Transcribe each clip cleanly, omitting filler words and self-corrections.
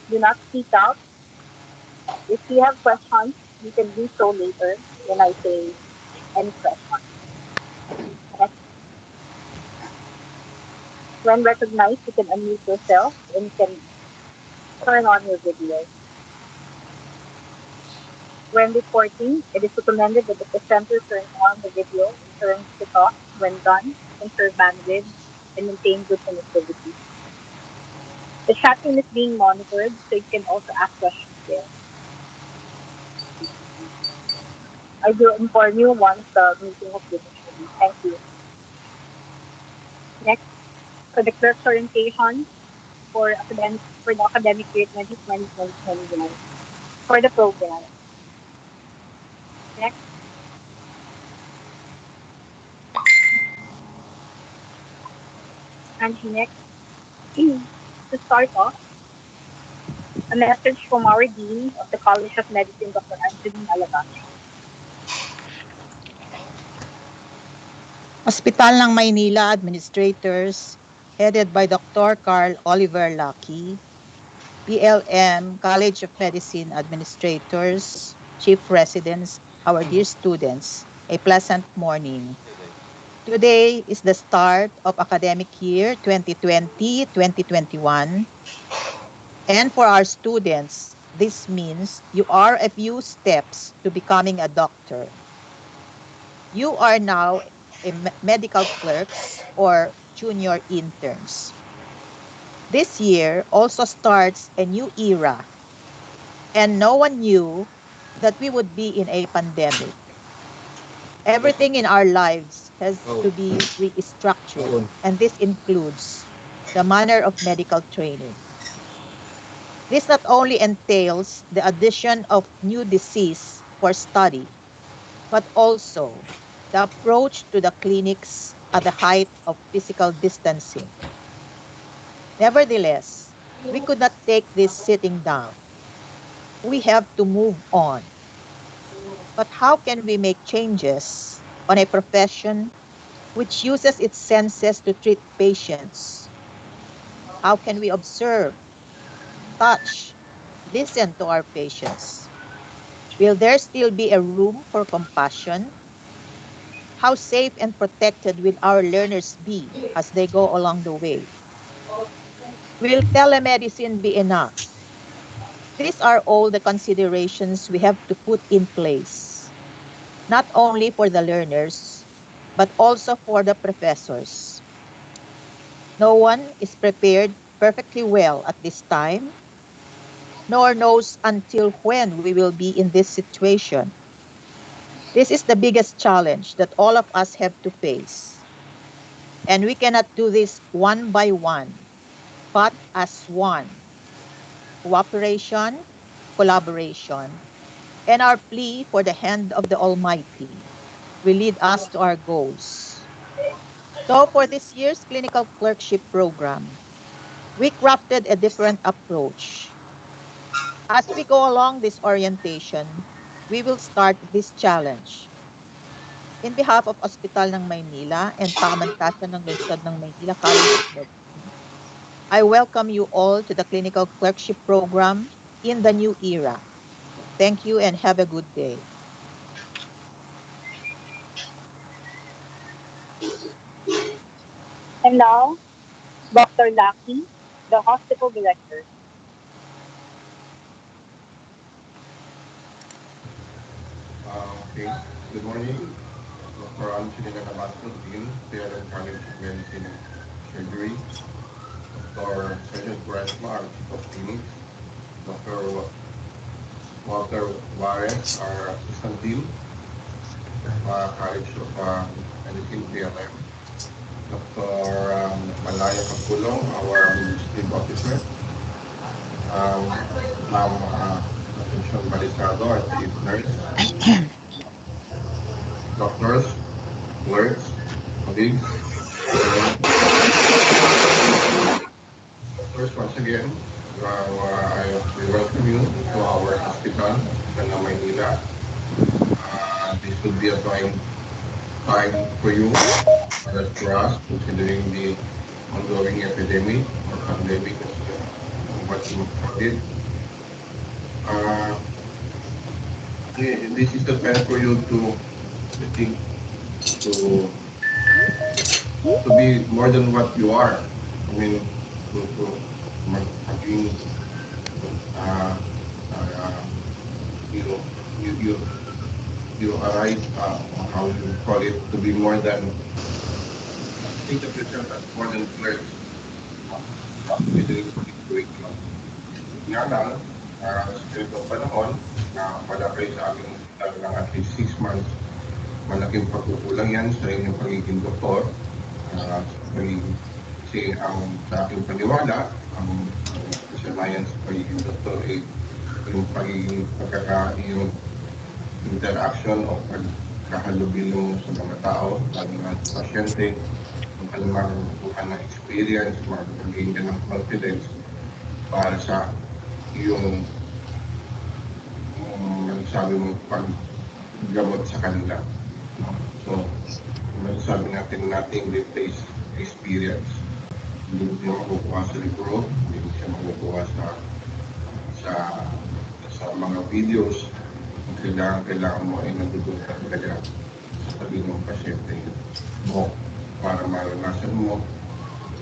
Do not speak out. If you have questions, you can do so later when I say any question. Next, when recognized, you can unmute yourself and you can turn on your video. When reporting, it is recommended that the presenter turn on the video and turns it off when done to conserve bandwidth and maintain good connectivity. The chat room is being monitored, so you can also ask questions there. I will inform you once the meeting has finished. Thank you. Next, for the clerk's orientation for the academic year 2020-2021 for the program. Next, and next, to start off, a message from our Dean of the College of Medicine, Dr. Anthony Malagak. Hospital ng Maynila Administrators, headed by Dr. Carl Oliver Lucky, PLM College of Medicine Administrators, Chief Residents, our dear students, a pleasant morning. Today is the start of academic year 2020-2021, and for our students, this means you are a few steps to becoming a doctor. You are now medical clerks or junior interns. This year also starts a new era, and no one knew that we would be in a pandemic. Everything in our lives has to be restructured, and this includes the manner of medical training. This not only entails the addition of new disease for study, but also the approach to the clinics at the height of physical distancing. Nevertheless, we could not take this sitting down. We have to move on. But how can we make changes on a profession which uses its senses to treat patients? How can we observe, touch, listen to our patients? Will there still be a room for compassion? How safe and protected will our learners be as they go along the way? Will telemedicine be enough? These are all the considerations we have to put in place, not only for the learners, but also for the professors. No one is prepared perfectly well at this time, nor knows until when we will be in this situation. This is the biggest challenge that all of us have to face. And we cannot do this one by one, but as one. Cooperation, collaboration, and our plea for the hand of the Almighty will lead us to our goals. So for this year's clinical clerkship program, we crafted a different approach. As we go along this orientation, we will start this challenge. In behalf of Ospital ng Maynila and Pamantasan ng Lungsod ng Maynila College of Medicine, I welcome you all to the clinical clerkship program in the new era. Thank you and have a good day. And now, Dr. Lucky, the hospital director. Okay. Good morning. Dr. Anthony Nanabasto, Dean, PLM College of Medicine and Surgery. Dr. Sergeant Quaresma, our Chief of Clinics. Dr. Walter Juarez, our Assistant Dean of College of Medicine, PLM. Dr. Malaya Kapulong, our Administrative Officer. Ma'am Ascension Balisado, our Chief Nurse. Doctors, clerks, colleagues. First, once again, we welcome you to our hospital in Maynila. This would be a trying time for you, as for us, considering the ongoing epidemic or pandemic, as what you called it. Uh, this is the time for you to, I think, to to be more than what you are. I mean, to maging uh, uh, you you you you arise, how you call it, to be more than, think of yourself as more than clerks. No? Considering what you're doing. No? Nga lang, sa ganitong panahon, na wala kayo sa aming hospital ng at least 6 months, malaking pagkukulang yan sa inyong pagiging doktor. Kasi sa aking paniwala, ang kasanayan sa pagiging doktor ay yung pagiging yung interaction o pagkahalubilo sa mga tao, lalo na sa pasyente, kung ano makukuha ng experience, mag-gain ka ng confidence para sa yung sabi mo paggamot sa kanila. No? So, sabi natin replace experience. Hindi mo siya makukuha sa libro, hindi mo siya makukuha sa sa mga videos. Kailangan mo ay nandun ka talaga sa tabi ng pasyente mo para maranasan mo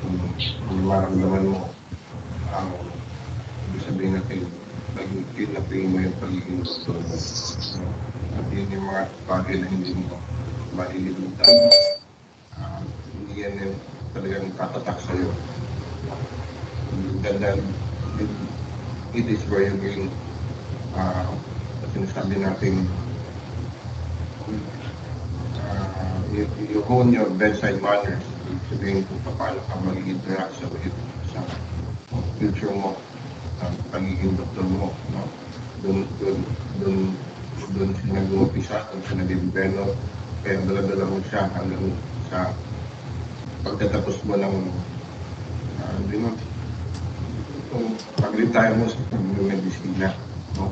kung maramdaman mo ang ibig sabihin natin naging pinapin mo yung pagiging doktor mo. No? At yun yung mga bagay na hindi mo malilimutan. Hindi yan yung talagang tatatak sa'yo. And then, it, it is where you gain, sinasabi natin, you hone your bedside manners. Sabihin kung paano ka mag-interact sa future mo, sa pagiging doktor mo. No? Doon, doon, doon, doon siya nag-umpisa, doon siya nag-develop, kaya dala-dala mo siya hanggang sa pagtatapos mo ng, hindi mo, kung pag-retire mo sa pag-medicina. No?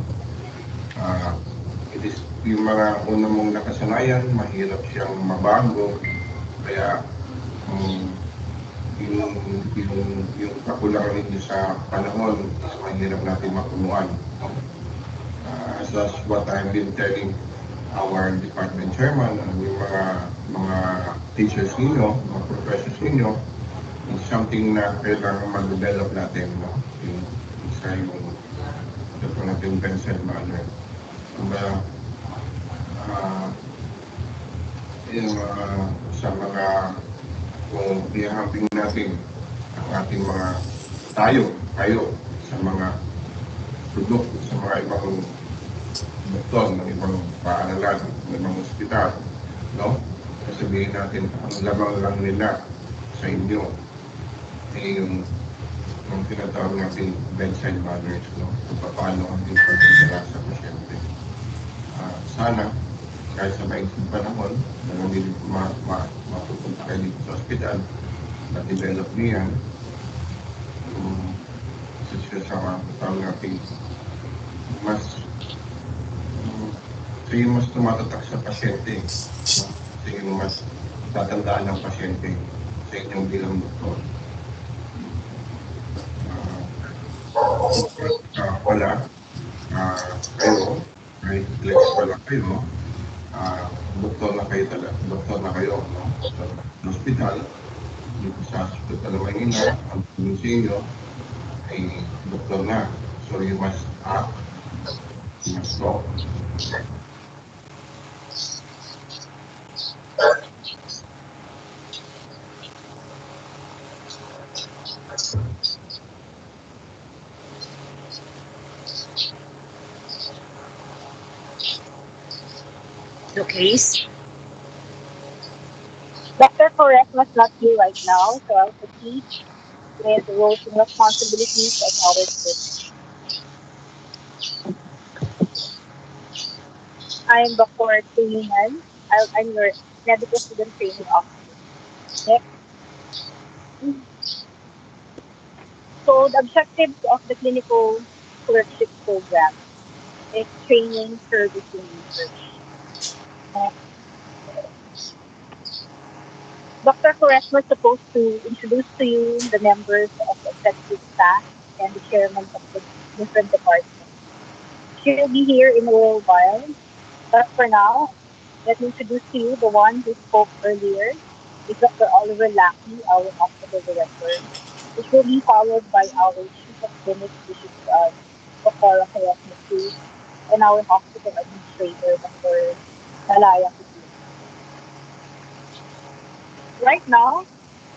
Uh, it is yung mga una mong nakasanayan, mahirap siyang mabago. Kaya um, yung, yung kakulangan nito sa panahon is mahirap natin mapunuan. No? As what I've been telling our department chairman, yung mga teachers ninyo, mga professors ninyo, is something na kailangan mag-develop natin. No? Yung isa yung ito po natin pencil manner. Kumbaga, uh, yung sa mga kung ihahambing natin ang ating mga kayo sa mga produkto sa mga ibang doktor ng ibang paaralan, ng ibang ospital, no? Sabihin natin, ang lamang lang nila sa inyo ay yung tinatawag natin bedside manners, no? Kung paano ang pagkakala sa pasyente. Sana, kahit sa maikling panahon, na mapupunta kayo dito sa ospital, na-develop niyan, sa tawag natin, mas kayo mas tumatatak sa pasyente. No? Kasi mas tatandaan ng pasyente sa inyong bilang doktor. Wala, kayo, kahit flex pala kayo, doktor na kayo talaga, doktor na kayo, no? Sa hospital, dito sa hospital ng Manila, ang tulong sa inyo ay doktor na. So you must act, you must talk. Okay. Dr. Correct must not be right now, so I'll proceed with the roles and responsibilities of our team. I'm Dr. Tulinan. I'm your medical student training officer. Next. So the objectives of the clinical clerkship program is training, service, and research. Next. Dr. Correct was supposed to introduce to you the members of the executive staff and the chairman of the different departments. She'll be here in a little while, but for now, let me introduce to you the one who spoke earlier. Is Dr. Oliver Lackey, our hospital director, which will be followed by our chief of clinic, which is Dr. Hayat, and our hospital administrator, Dr. Malaya Kutula. Right now,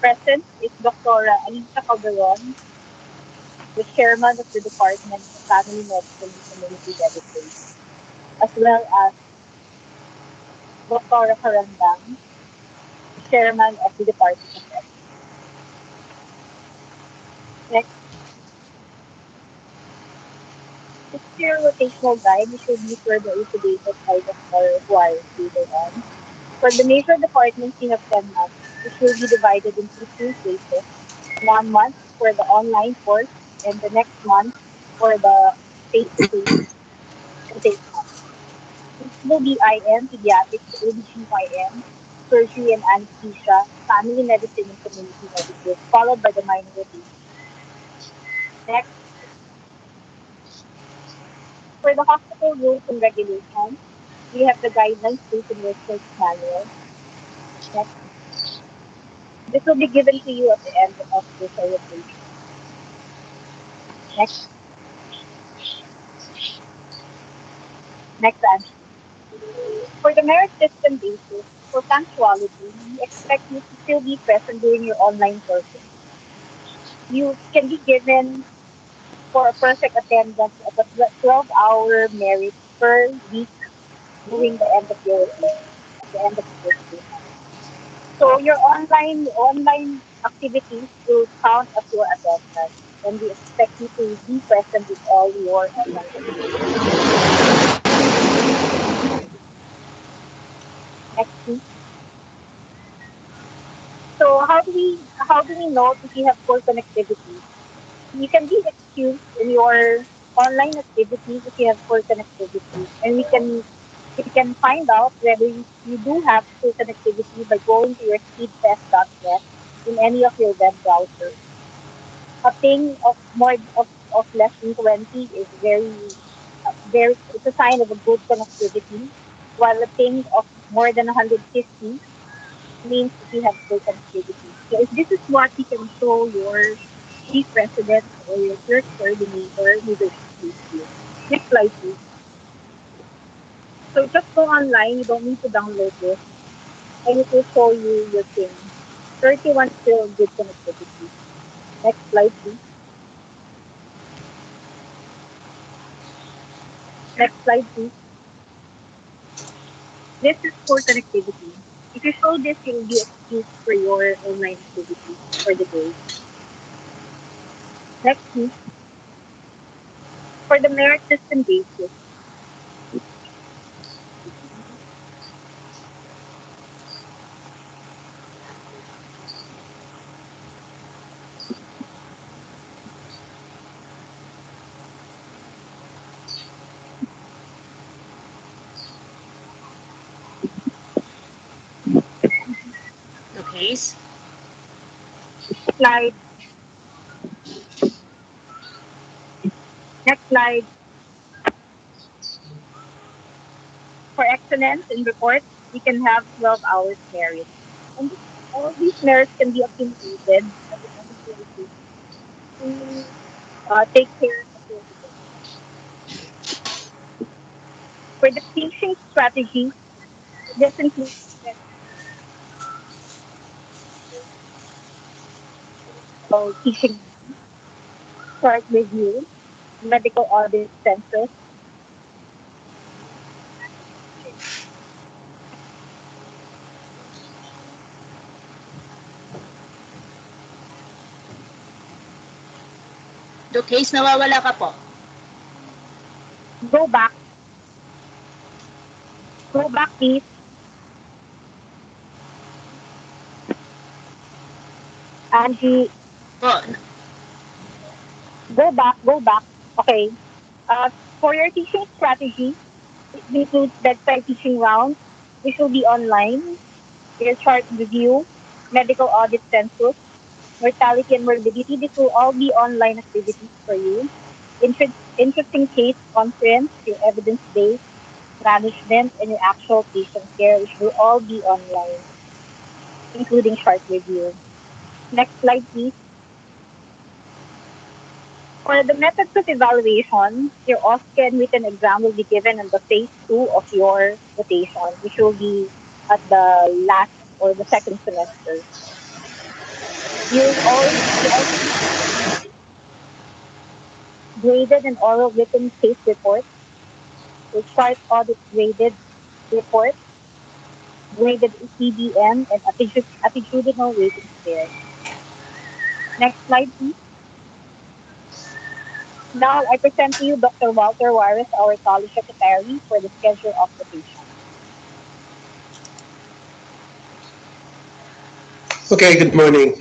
present is Dr. Anita Calderon, the chairman of the Department of Family Medicine and Community Medicine, as well as Dr. Harandang, the chairman of the Department of Ethics. Next, this year rotational guide which will be further elucidated by Dr. Juarez later on. For the major departments, we have 10 months, which will be divided into two phases. 1 month for the online course, and the next month for the face-to-face intake month. This will be IM, pediatrics, OBGYN, surgery and anesthesia, family medicine and community medicine, followed by the minor rotation. Next, for the hospital rules and regulations, we have the guidelines based on your clerk's manual. Next, this will be given to you at the end of this orientation. Next, next answer. For the merit system basis, for punctuality, we expect you to still be present during your online courses. You can be given for a perfect attendance of a 12-hour merit per week during the end of your rotation, at the end of the rotation. So your online activities will count as your attendance, and we expect you to be present with all your online activities. Next, please. So how do we know if you have full connectivity? You can be excused in your online activities if you have full connectivity, and we can find out whether you do have full connectivity by going to your speedtest.net in any of your web browsers. A ping of more of less than 20 is very it's a sign of a good connectivity, while a ping of more than 150 means that you have full connectivity. So if this is what you can show your chief president or your clerk coordinator, we will excuse you. Next slide, please. So just go online. You don't need to download this, and it will show you your ping. 31 still good connectivity. Next slide, please. Next slide, please. This is for connectivity. If you show this, you will be excused for your online activity for the day. Next, please. For the merit system basis, Okay. slide. Next slide. For excellence in reports, we can have 12 hours merit. And all these merits can be accumulated at the end of your rotation to take care of your report. For the teaching strategy, this includes teaching chart review, medical audit census, Okay, nawawala ka po. go back, go back please, Angie, Po, go back. Okay. Uh, for your teaching strategy, it includes bedside teaching rounds, which will be online, your chart review, medical audit census, mortality and morbidity. This will all be online activities for you. Interesting case conference, your evidence base, management, and your actual patient care, which will all be online, including short review. Next slide, please. For the methods of evaluation, your OSCE and written exam will be given in the phase two of your rotation, which will be at the last or the second semester. You also graded an oral written case report, your chart audit graded report, graded ECBM, and attitudinal rating scale. Next slide, please. Now I present to you Dr. Walter Juarez, our college secretary, for the schedule of rotation. Okay, good morning.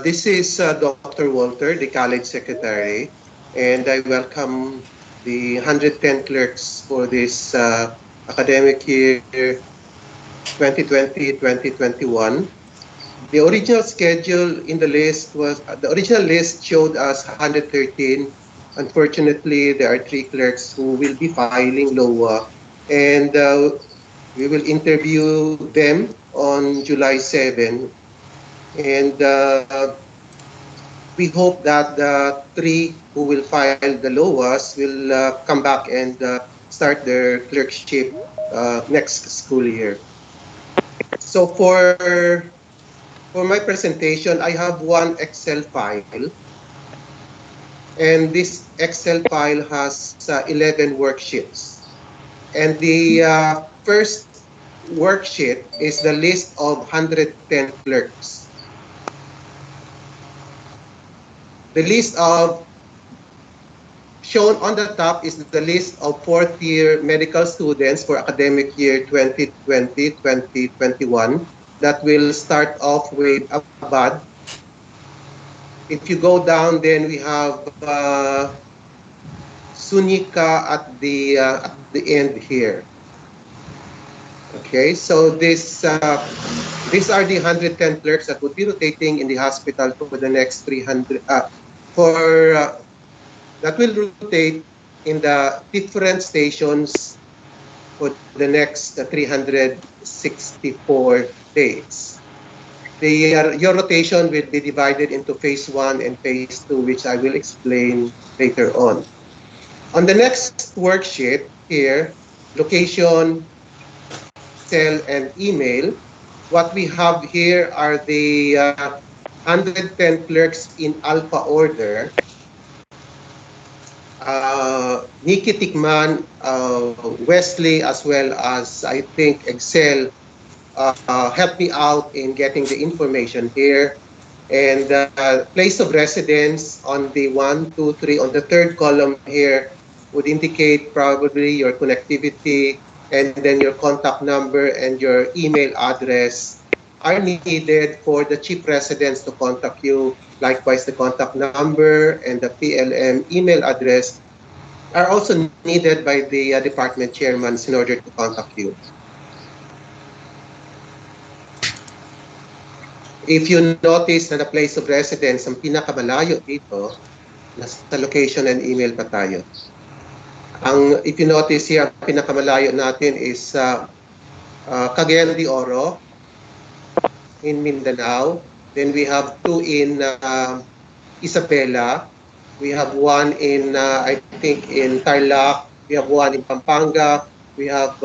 This is Dr. Walter, the college secretary, and I welcome the 110 clerks for this academic year 2020-2021. The original schedule in the list was the original list showed us 113. Unfortunately, there are three clerks who will be filing LOA, and we will interview them on July 7. And we hope that the three who will file the LOAs will come back and start their clerkship next school year. So for my presentation, I have one Excel file, and this Excel file has 11 worksheets. And the first worksheet is the list of 110 clerks. The list of Shown on the top is the list of fourth-year medical students for academic year 2020-2021 that will start off with Abad. If you go down, then we have Sunika at the end here. Okay, so these are the 110 clerks that would be rotating in the hospital for the next 300 for that will rotate in the different stations for the next 364 days. Your rotation will be divided into phase 1 and phase 2, which I will explain later on. On the next worksheet here, location, cell, and email, what we have here are the 110 clerks in alpha order. Nikki Tikman, Wesley, as well as I think Excel, helped me out in getting the information here. And place of residence on the 1, 2, 3, on the third column here would indicate probably your connectivity, and then your contact number and your email address are needed for the chief residents to contact you. Likewise, the contact number and the PLM email address are also needed by the department chairmans in order to contact you. If you notice na the place of residence, ang pinakamalayo dito, nasa location and email pa tayo. If you notice here, ang pinakamalayo natin is Cagayan de Oro in Mindanao. Then we have two in Isabela. We have one in, I think, in Tarlac. We have one in Pampanga. We have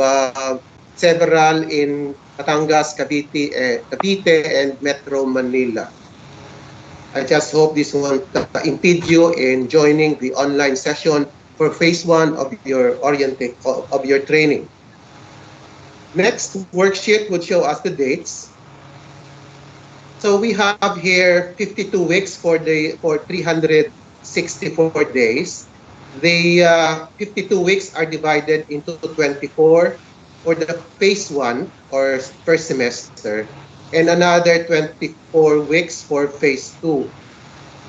several in Batangas, Cavite, and Metro Manila. I just hope this won't impede you in joining the online session for phase 1 of your training. Next worksheet would show us the dates. So we have here 52 weeks for 364 days. The 52 weeks are divided into 24 for the phase 1 or first semester, and another 24 weeks for phase 2.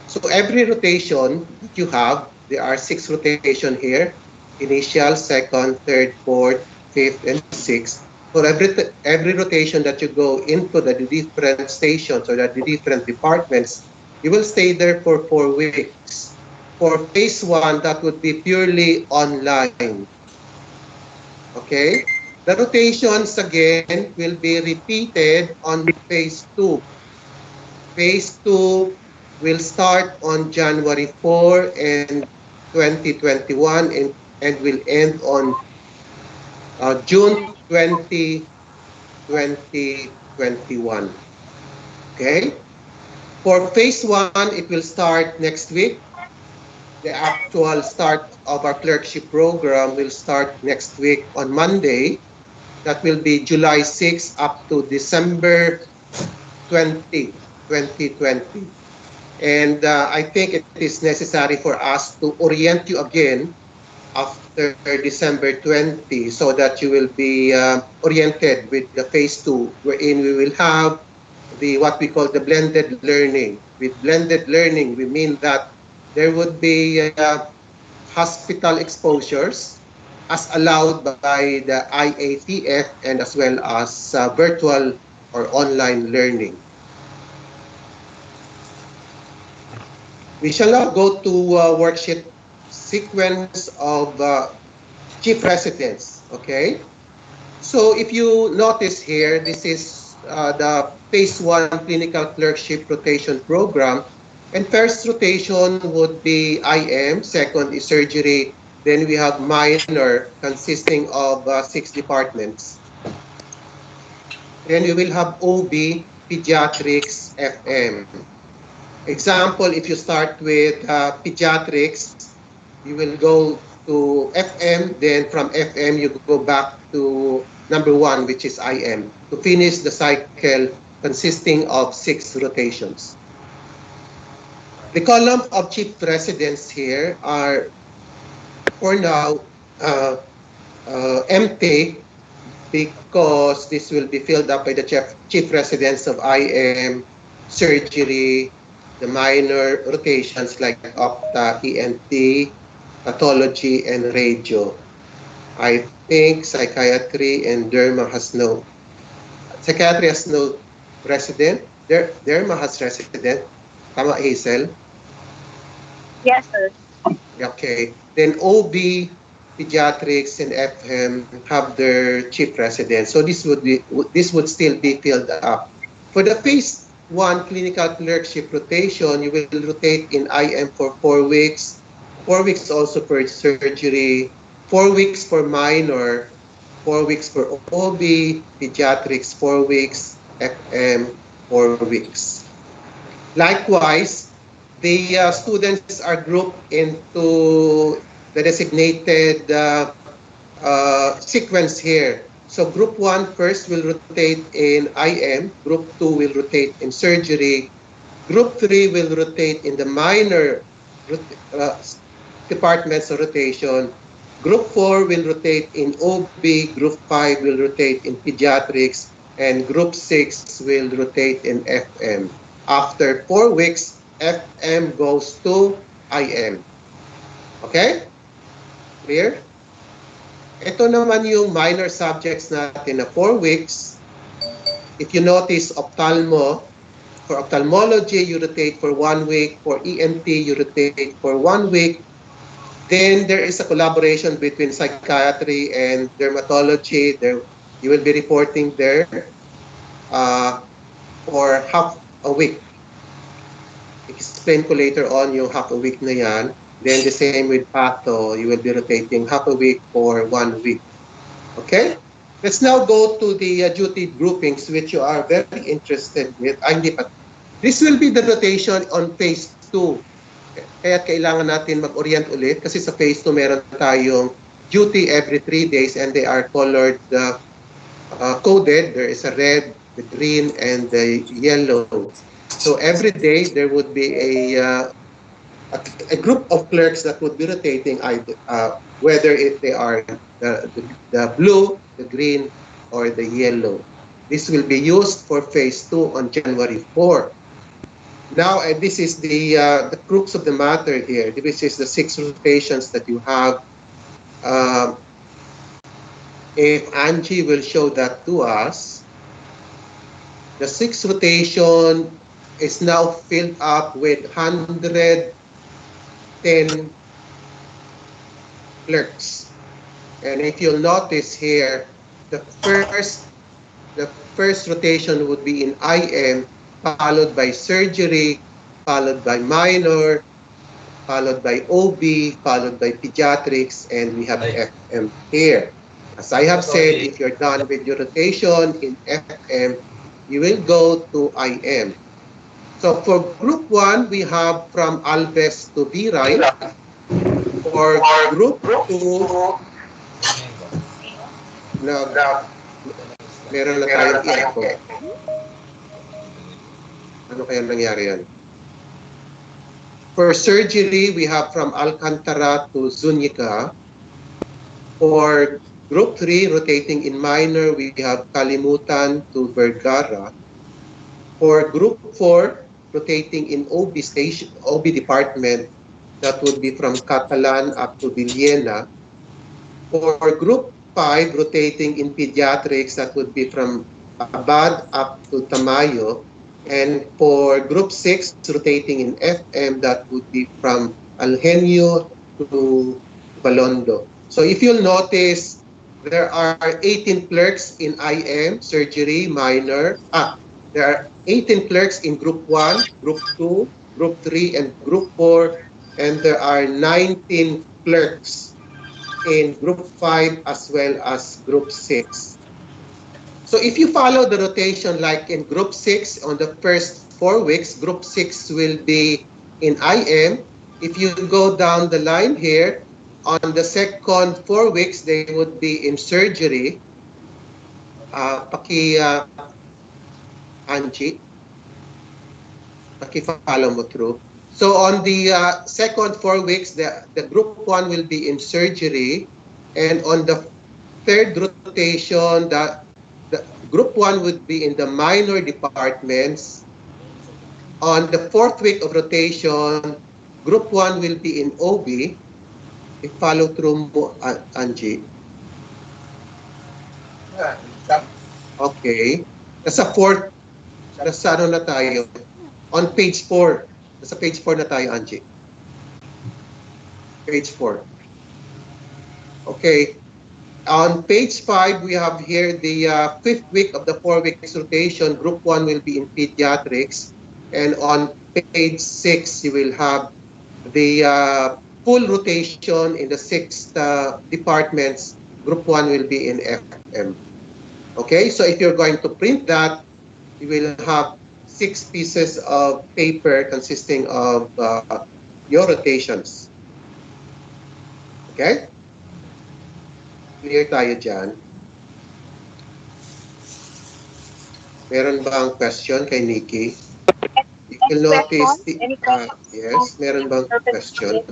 So every rotation that you have, there are 6 rotation here: initial, second, third, fourth, fifth, and sixth. For every rotation that you go into the different stations or the different departments, you will stay there for 4 weeks. For phase one, that would be purely online. Okay? The rotations again will be repeated on phase two. Phase two will start on January 4 and 2021 and will end on June 20, 2021. Okay? For phase one, it will start next week. The actual start of our clerkship program will start next week on Monday. That will be July 6 up to December 20, 2020. And I think it is necessary for us to orient you again after December 20 so that you will be oriented with the phase two, wherein we will have the what we call the blended learning. With blended learning, we mean that there would be hospital exposures as allowed by the IATF and as well as virtual or online learning. We shall now go to worksheet sequence of chief residents. Okay. So if you notice here, this is the phase one clinical clerkship rotation program. And first rotation would be IM, second is surgery, then we have minor consisting of 6 departments. Then we will have OB, pediatrics, FM. Example, if you start with pediatrics, you will go to FM, then from FM you go back to number one, which is IM, to finish the cycle consisting of 6 rotations. The column of chief residents here are for now uh, empty because this will be filled up by the chief residents of IM, surgery, the minor rotations like Opta, ENT, pathology, and radio. I think psychiatry and derma has no, psychiatry has no resident. Derma has resident. Tama, Hazel? Yes, sir. Okay. Then OB, pediatrics, and FM have their chief residents. So this would still be filled up. For the phase one clinical clerkship rotation, you will rotate in IM for 4 weeks, 4 weeks also for surgery, 4 weeks for minor, 4 weeks for OB, pediatrics 4 weeks, FM 4 weeks. Likewise, the students are grouped into the designated sequence here. So group 1 first will rotate in IM, group 2 will rotate in surgery, group 3 will rotate in the minor uh, departments of rotation, group 4 will rotate in OB, group 5 will rotate in pediatrics, and group 6 will rotate in FM. After 4 weeks, FM goes to IM. Okay? Clear? Ito naman yung minor subjects natin na 4 weeks. If you notice, ophthalmo, for ophthalmology, you rotate for 1 week. For ENT, you rotate for 1 week. Then there is a collaboration between psychiatry and dermatology. There, you will be reporting there for half a week. Explain ko later on yung half a week na yan. Then the same with patho, you will be rotating half a week or 1 week. Okay? Let's now go to the duty groupings which you are very interested with. This will be the rotation on phase 2. Kaya kailangan natin mag-orient ulit kasi sa phase 2 meron tayong duty every 3 days and they are colored coded. There is a red, the green, and the yellow. So every day there would be a group of clerks that would be rotating, whether they are the blue, the green, or the yellow. This will be used for phase 2 on January 4. Now, this is the crux of the matter here. This is the 6 rotations that you have. If Angie will show that to us, the 6 rotation is now filled up with 110 10 clerks. And if you'll notice here, the first the first rotation would be in IM, followed by surgery, followed by minor, followed by OB, followed by pediatrics, and we have FM here. As I have said, if you're done with your rotation in FM, you will go to IM. So for group 1, we have from Alves to Biray. For group 2, na meron na tayong echo. Ano kaya nangyari yan? For surgery, we have from Alcantara to Zuniga. For group 3, rotating in minor, we have Kalimutan to Vergara. For group 4, rotating in OB station, OB department, that would be from Catalan up to Villena. For group 5, rotating in pediatrics, that would be from Abad up to Tamayo. And for group 6, rotating in FM, that would be from Algenio to Balondo. So if you'll notice, there are 18 clerks in IM, surgery, minor. There are 18 clerks in group 1, group 2, group 3, and group 4. And there are 19 clerks in group 5 as well as group 6. So if you follow the rotation like in group 6, on the first 4 weeks, group 6 will be in IM. If you go down the line here, on the second 4 weeks, they would be in surgery. Angie, paki-follow mo through. So on the second 4 weeks, the group 1 will be in surgery. And on the third rotation, the group 1 would be in the minor departments. On the 4th week of rotation, group 1 will be in OB. I-follow through mo, Angie. Okay. Nasa ano na tayo? On page 4. Nasa page 4 na tayo, Angie. Page 4. Okay. On page 5, we have here the 5th week of the 4 weeks rotation. Group 1 will be in pediatrics. And on page 6, you will have the full rotation in the 6 departments. Group 1 will be in FM. Okay, so if you're going to print that, you will have 6 pieces of paper consisting of your rotations. Okay? Clear tayo dyan. Meron bang question kay Nikki? You will notice, yes, meron bang question?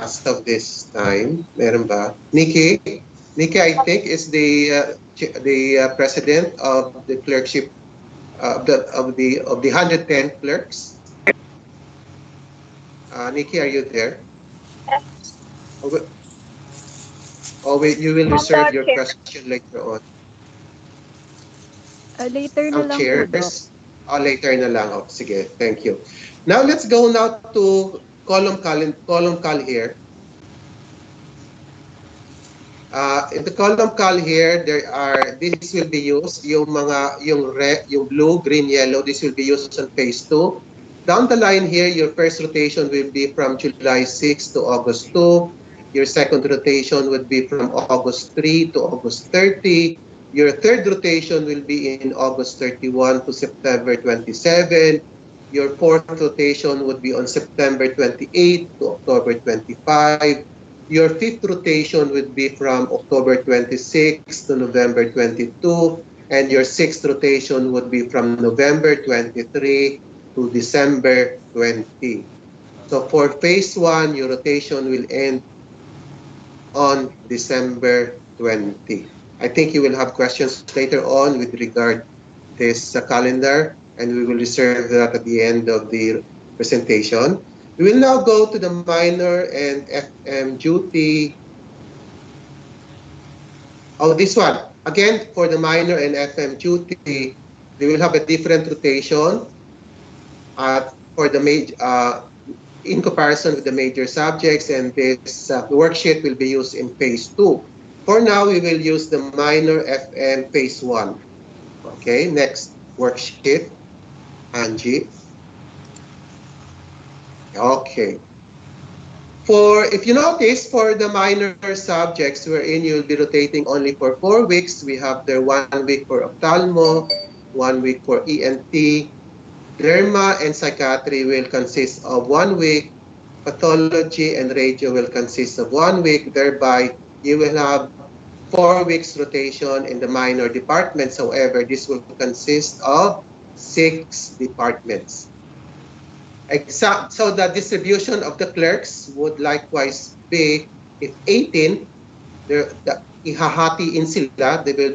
As of this time, meron ba? Nikki, I think is the president of the clerkship of the 110 clerks. Nikki, are you there? Oh wait, you will reserve your question later on. Later na lang po, Doc. Later na lang. Oh, sige, thank you. Now let's go now to column call here. In the column call here, this will be used, yung blue, green, yellow, this will be used on phase 2. Down the line here, your first rotation will be from July 6 to August 2. Your second rotation would be from August 3 to August 30. Your third rotation will be in August 31 to September 27. Your fourth rotation would be on September 28 to October 25. Your fifth rotation would be from October 26 to November 22. And your sixth rotation would be from November 23 to December 20. So for phase 1, your rotation will end on December 20. I think you will have questions later on with regard this calendar, and we will reserve that at the end of the presentation. We will now go to the minor and FM duty. Oh, this one. Again, for the minor and FM duty, they will have a different rotation. For the in comparison with the major subjects, and this worksheet will be used in phase 2. For now, we will use the minor FM phase 1. Okay, next worksheet, Angie. Okay. If you notice, for the minor subjects wherein you'll be rotating only for 4 weeks, we have there 1 week for ophthalmo, 1 week for ENT, derma and psychiatry will consist of 1 week, pathology and radio will consist of 1 week, thereby you will have 4 weeks rotation in the minor departments. However, this will consist of 6 departments. So the distribution of the clerks would likewise be, if 18, ihahatiin sila, they will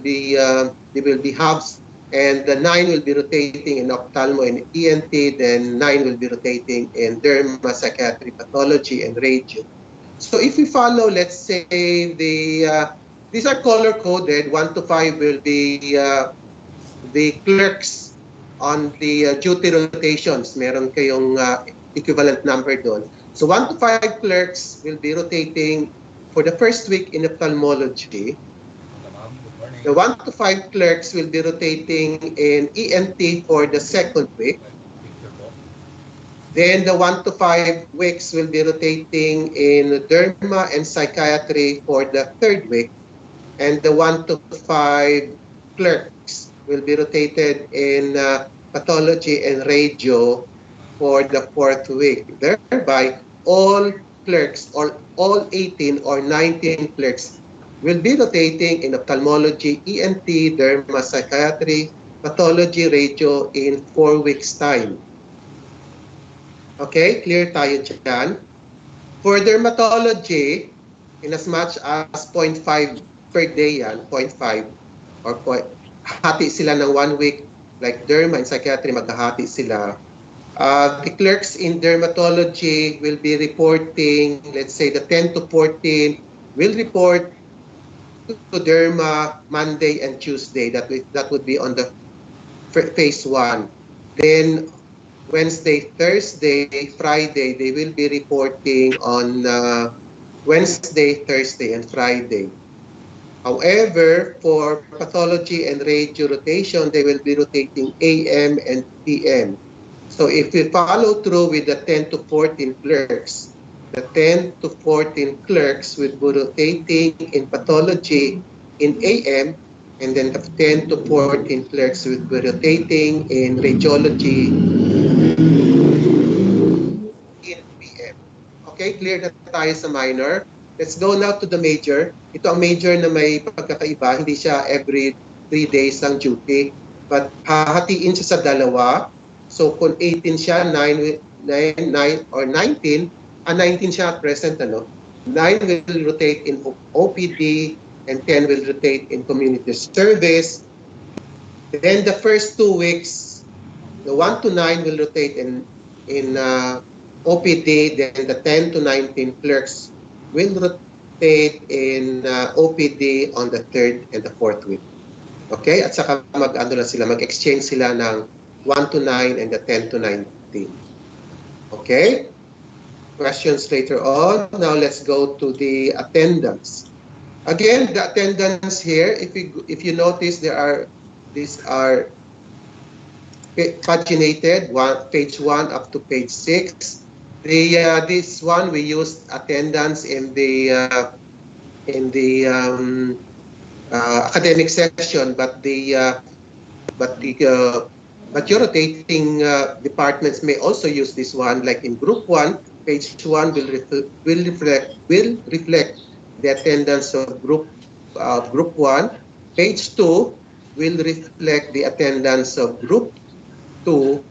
be halves, and the 9 will be rotating in ophthalmo and ENT, then 9 will be rotating in derma, psychiatry, pathology, and radio. So if we follow, let's say, these are color coded. 1 to 5 will be the clerks on the duty rotations. Meron kayong equivalent number doon. So 1 to 5 clerks will be rotating for the first week in ophthalmology. The 1 to 5 clerks will be rotating in ENT for the second week. Then the 1 to 5 weeks will be rotating in derma and psychiatry for the third week. And the 1 to 5 clerks will be rotated in pathology and radio for the fourth week. Thereby, all clerks, or all 18 or 19 clerks will be rotating in ophthalmology, ENT, derma, psychiatry, pathology, radio in 4 weeks' time. Okay, clear tayo dyan. For dermatology, in as much as 0.5 per day yan, 0.5, or hati sila ng 1 week, like derma and psychiatry, maghahati sila. The clerks in dermatology will be reporting, let's say the 10 to 14 will report to derma Monday and Tuesday. That would be on the phase 1. Then Wednesday, Thursday, Friday, they will be reporting on Wednesday, Thursday, and Friday. However, for pathology and radio rotation, they will be rotating AM and PM. So if we follow through with the 10 to 14 clerks, the 10 to 14 clerks will be rotating in pathology in AM, and then the 10 to 14 clerks will be rotating in radiology in PM. Okay, clear na tayo sa minor. Let's go now to the major. Ito ang major na may pagkakaiba. Hindi siya every 3 days ang duty, but hahatiin siya sa dalawa. So kung 18 siya, 9 or 19, 19 siya at present, 9 will rotate in OPD and 10 will rotate in community service. Then the first 2 weeks, the 1 to 9 will rotate in OPD, then the 10 to 19 clerks will rotate in OPD on the third and the fourth week. Okay? At saka mag-exchange sila ng 1 to 9 and the 10 to 19. Okay? Questions later on. Now let's go to the attendance. Again, the attendance here, if you notice, these are paginated, page 1 up to page 6. This one we used attendance in the academic section, but your rotating departments may also use this one. Like in group 1, page 1 will reflect the attendance of group 1. Page 2 will reflect the attendance of group 2.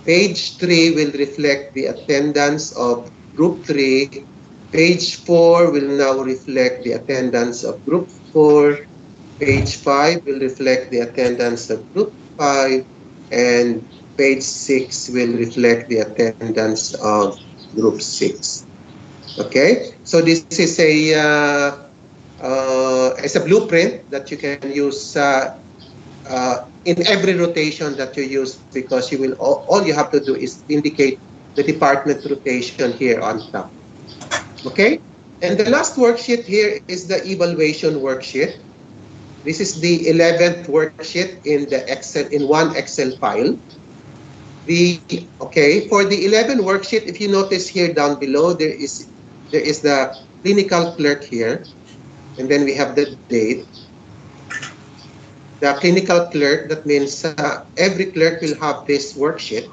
Page 3 will reflect the attendance of group 3. Page 4 will now reflect the attendance of group 4. Page 5 will reflect the attendance of group 5. And page 6 will reflect the attendance of group 6. Okay? So this is a blueprint that you can use in every rotation that you use, because you will all you have to do is indicate the department rotation here on top. Okay? And the last worksheet here is the evaluation worksheet. This is the 11th worksheet in the Excel in one Excel file. For the 11 worksheet, if you notice here down below, there is the clinical clerk here, and then we have the date. The clinical clerk, that means every clerk will have this worksheet.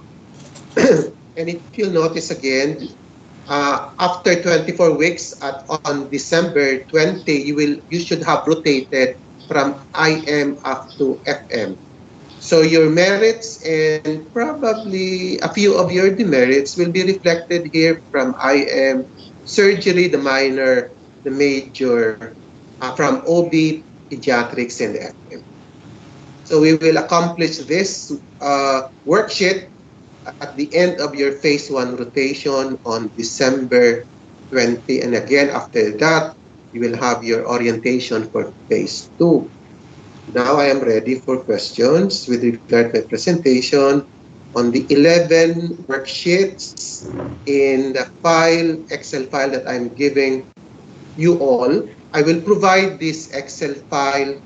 And if you'll notice again, after 24 weeks on December 20, you should have rotated from IM up to FM. So your merits and probably a few of your demerits will be reflected here from IM, surgery, the minor, the major, from OB, pediatrics, and FM. So we will accomplish this worksheet at the end of your phase 1 rotation on December 20. And again, after that, you will have your orientation for phase 2. Now I am ready for questions with regard to my presentation on the 11 worksheets in the Excel file that I'm giving you all. I will provide this Excel file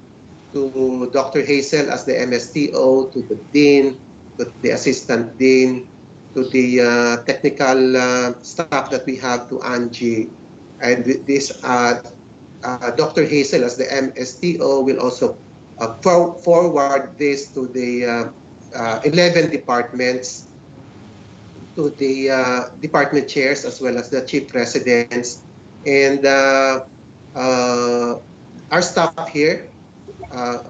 to Dr. Hazel as the MSTO, to the Dean, to the Assistant Dean, to the technical staff that we have, to Angie. And this Dr. Hazel as the MSTO will also forward this to the 11 departments, to the department chairs as well as the chief presidents. And our staff here,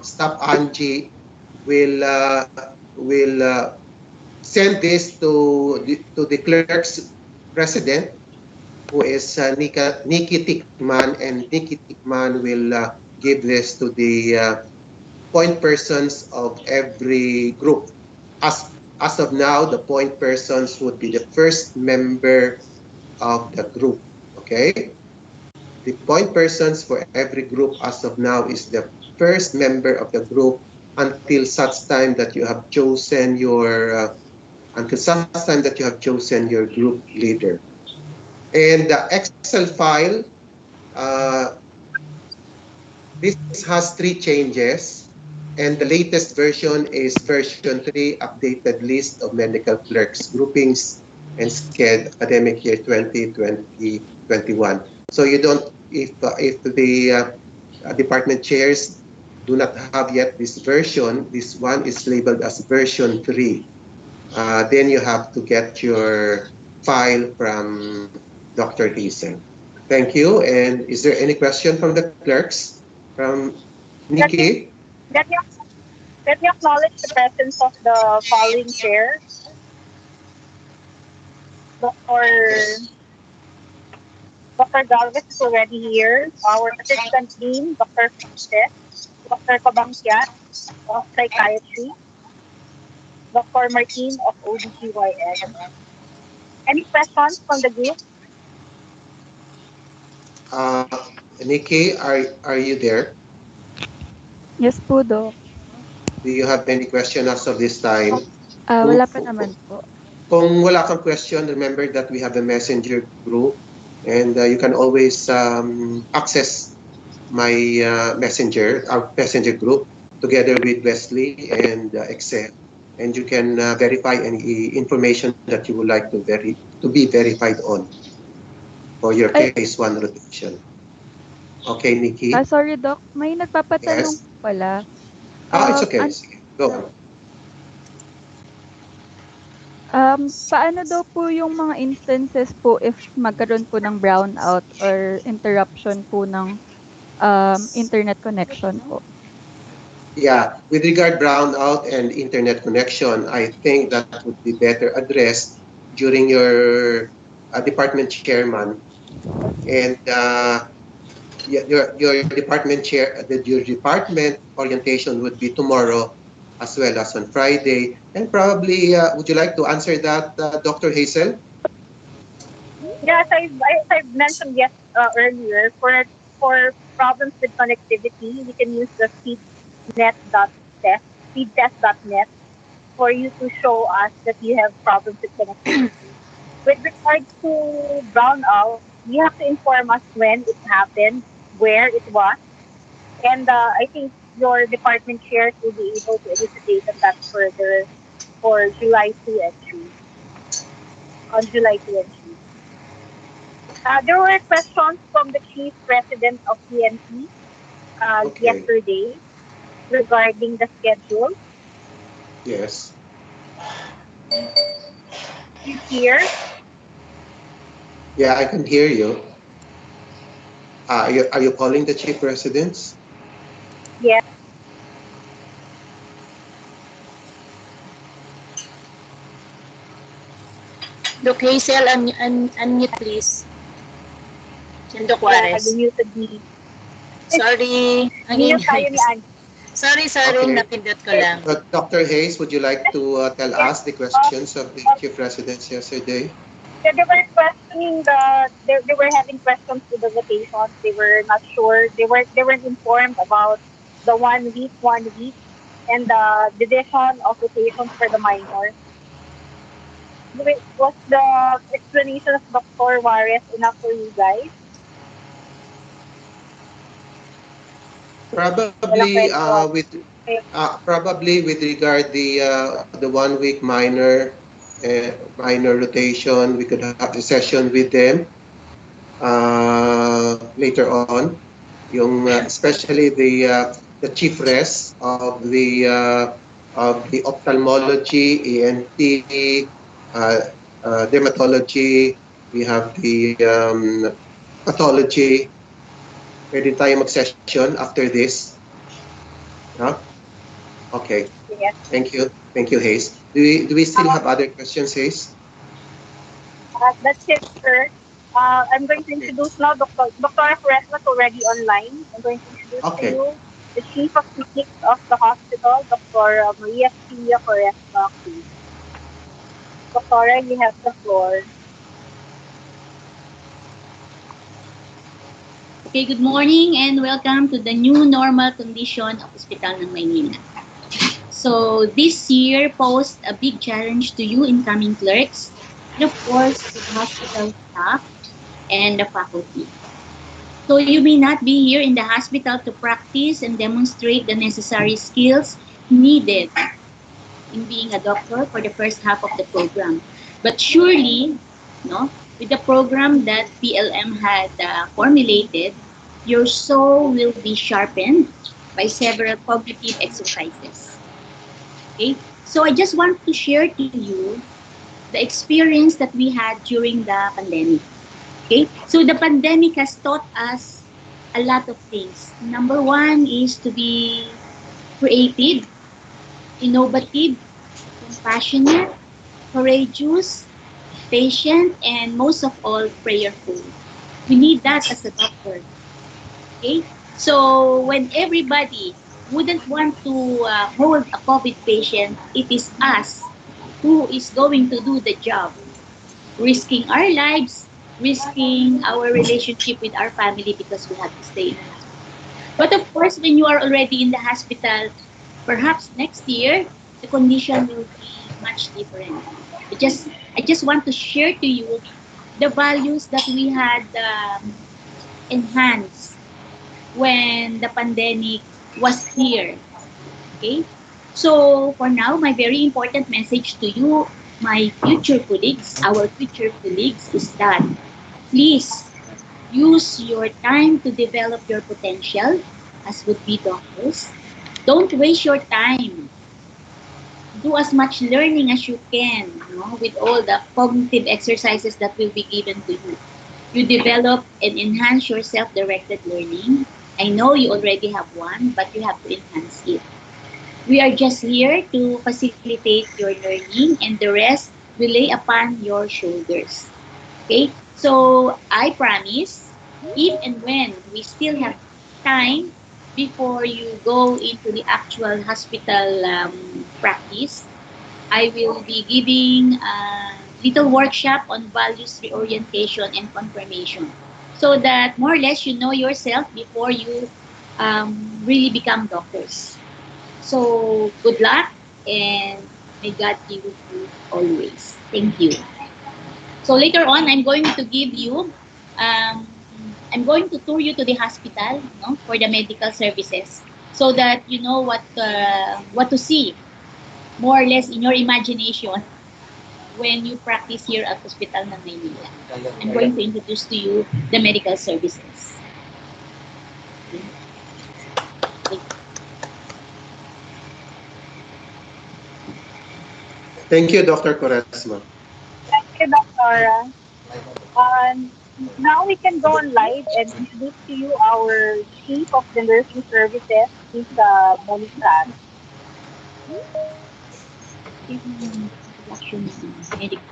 staff Angie, will send this to the clerk's president, who is Nikki Tickman, and Nikki Tickman will give this to the point persons of every group. As of now, the point persons would be the first member of the group. Okay? The point persons for every group as of now is the first member of the group until such time that you have chosen your group leader. And the Excel file, uh, this has 3 changes, and the latest version is version 3, updated list of medical clerks, groupings, and SCED academic year 2020-21. So you don't, if the department chairs do not have yet this version, this one is labeled as version 3. Then you have to get your file from Dr. Hazel. Thank you. And is there any question from the clerks? From Let me Nikki? let me let me acknowledge the presence of the following chair: Dr. Yes. Dr. Galvez is already here. Our assistant dean, Dr. Frances, Dr. Kabangkiat of Psychiatry, Dr. Martin of OBGYN. Any questions from the group? Uh, Nikki, are you there? Yes po, Doc. Do you have any question as of this time? Kung, Wala pa naman po. kung wala kang question, remember that we have a messenger group, and you can always access my our messenger group together with Wesley and Excel, and you can verify any information that you would like to be verified on for your Ay, phase 1 rotation. Okay, Nikki? sorry, Doc. May nagpapatanong Yes? po pala. It's Um, okay. an, Sige, go on. paano daw po yung mga instances po if magkaroon po ng brownout or interruption po ng internet connection po? Yeah, with regard brownout and internet connection, I think that would be better addressed during your department chairman, and your department chair, your department orientation would be tomorrow as well as on Friday. And probably, would you like to answer that, Dr. Hazel? Yeah, as I've mentioned earlier, for problems with connectivity, you can use the speednet.test, speedtest.net, for you to show us that you have problems with connectivity. With regards to brownout, you have to inform us when it happened, where it was, and I think your department chairs will be able to elucidate on that further for July 2 and 3, on July 2 and 3. There were questions from the chief president of PNP Okay. yesterday regarding the schedule. Yes. Please hear. Yeah, I can hear you. Are you calling the chief residents? Yes. Doc Hazel, unmute please. Sendo Yeah, Juarez. you muted me. Sorry. Again, Minus tayo ni guys. Angie. Sorry, Okay. napindot ko lang. Dr. Hayes, would you like to tell Yes. us the Uh, questions of the uh, chief residents yesterday? they were questioning they were having questions with the votations. They were not sure. They weren't informed about the 1 week, and the division of votations for the minors. Was the explanation of Dr. Juarez enough for you guys? Walang Probably kwento. Okay. with regard the 1 week minor rotation, we could have a session with them later on. Yung especially the chief res of the ophthalmology, ENT, dermatology. We have the pathology. Pwede tayo mag-session after this. No? Okay. Yes. Thank you, Hayes. Do we still Uh, have other questions, Hayes? that's it, sir. I'm going to Okay. introduce now Dr. Fresno is already online. I'm going to introduce to Okay. you the Chief of Clinics of the hospital, Dr. Maria Cecilia Fresno. Doctora, you have the floor. Okay, good morning and welcome to the new normal condition of Hospital ng Maynila. So this year posed a big challenge to you incoming clerks and of course to the hospital staff and the faculty. So you may not be here in the hospital to practice and demonstrate the necessary skills needed in being a doctor for the first half of the program. But surely, no, with the program that PLM had formulated, your soul will be sharpened by several cognitive exercises. Okay, so I just want to share to you the experience that we had during the pandemic. Okay, so the pandemic has taught us a lot of things. Number one is to be creative, innovative, compassionate, courageous, patient, and most of all, prayerful. We need that as a doctor. Okay? So, when everybody wouldn't want to hold a COVID patient, it is us who is going to do the job, risking our lives, risking our relationship with our family because we have to stay in the hospital. But of course, when you are already in the hospital, perhaps next year, the condition will be much different. I just want to share to you the values that we had enhanced when the pandemic was here. Okay? So, for now, my very important message to you, my future colleagues, our future colleagues, is that please use your time to develop your potential as would be doctors. Don't waste your time. Do as much learning as you can, with all the cognitive exercises that will be given to you. You develop and enhance your self-directed learning. I know you already have one, but you have to enhance it. We are just here to facilitate your learning, and the rest will lay upon your shoulders. Okay? So, I promise, if and when we still have time before you go into the actual hospital practice, I will be giving a little workshop on values reorientation and confirmation so that more or less you know yourself before you really become doctors. So, good luck and may God be with you always. Thank you. So later on, um, I'm going to tour you to the hospital, no, for the medical services, so that you know what to see more or less in your imagination when you practice here at Hospital ng Maynila. I'm going to introduce to you the medical services. Thank you, Dr. Quaresma. Thank you, Dr. Now we can go on live and introduce to you our Chief of the Nursing Services, Ms. Balisan. Medical.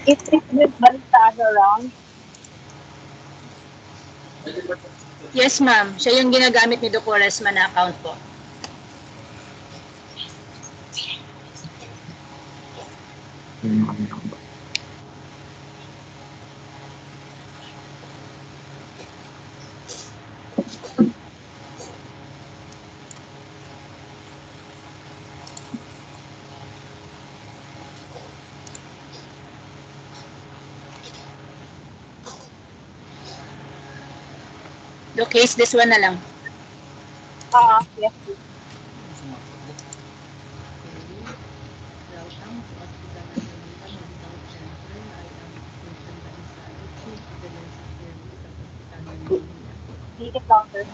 Is Ms. Balisan around? Yes, ma'am. Siya yung ginagamit ni Dr. Resma na account po. The case, this one na lang. Yes, please. Make it louder.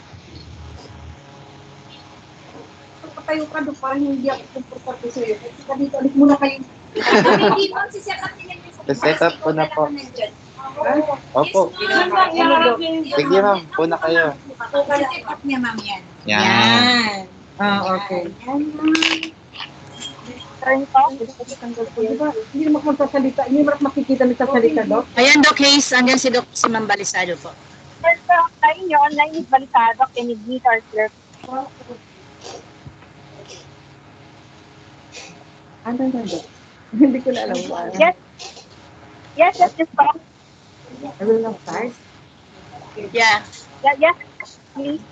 Patayo ka doon, parang hindi ako komportable sa'yo. Kasi dito, ulit muna kayo. Dito, si set-up nila yung sa Set-up ko na po. Opo. Sige ma'am, puna kayo. Set-up niya, ma'am, yan. Yan. Okay. Turn to. Hindi naman magsasalita. Hindi naman makikita nagsasalita, Dok. Ayan, Doc Case. Andyan si Ma'am Balisado po. Turn to online nyo. Online is Balisado. Can you meet our clerk? Ano. Hindi ko na alam. Yes. Yes, just talk. I will not start. Yeah. Yes, please.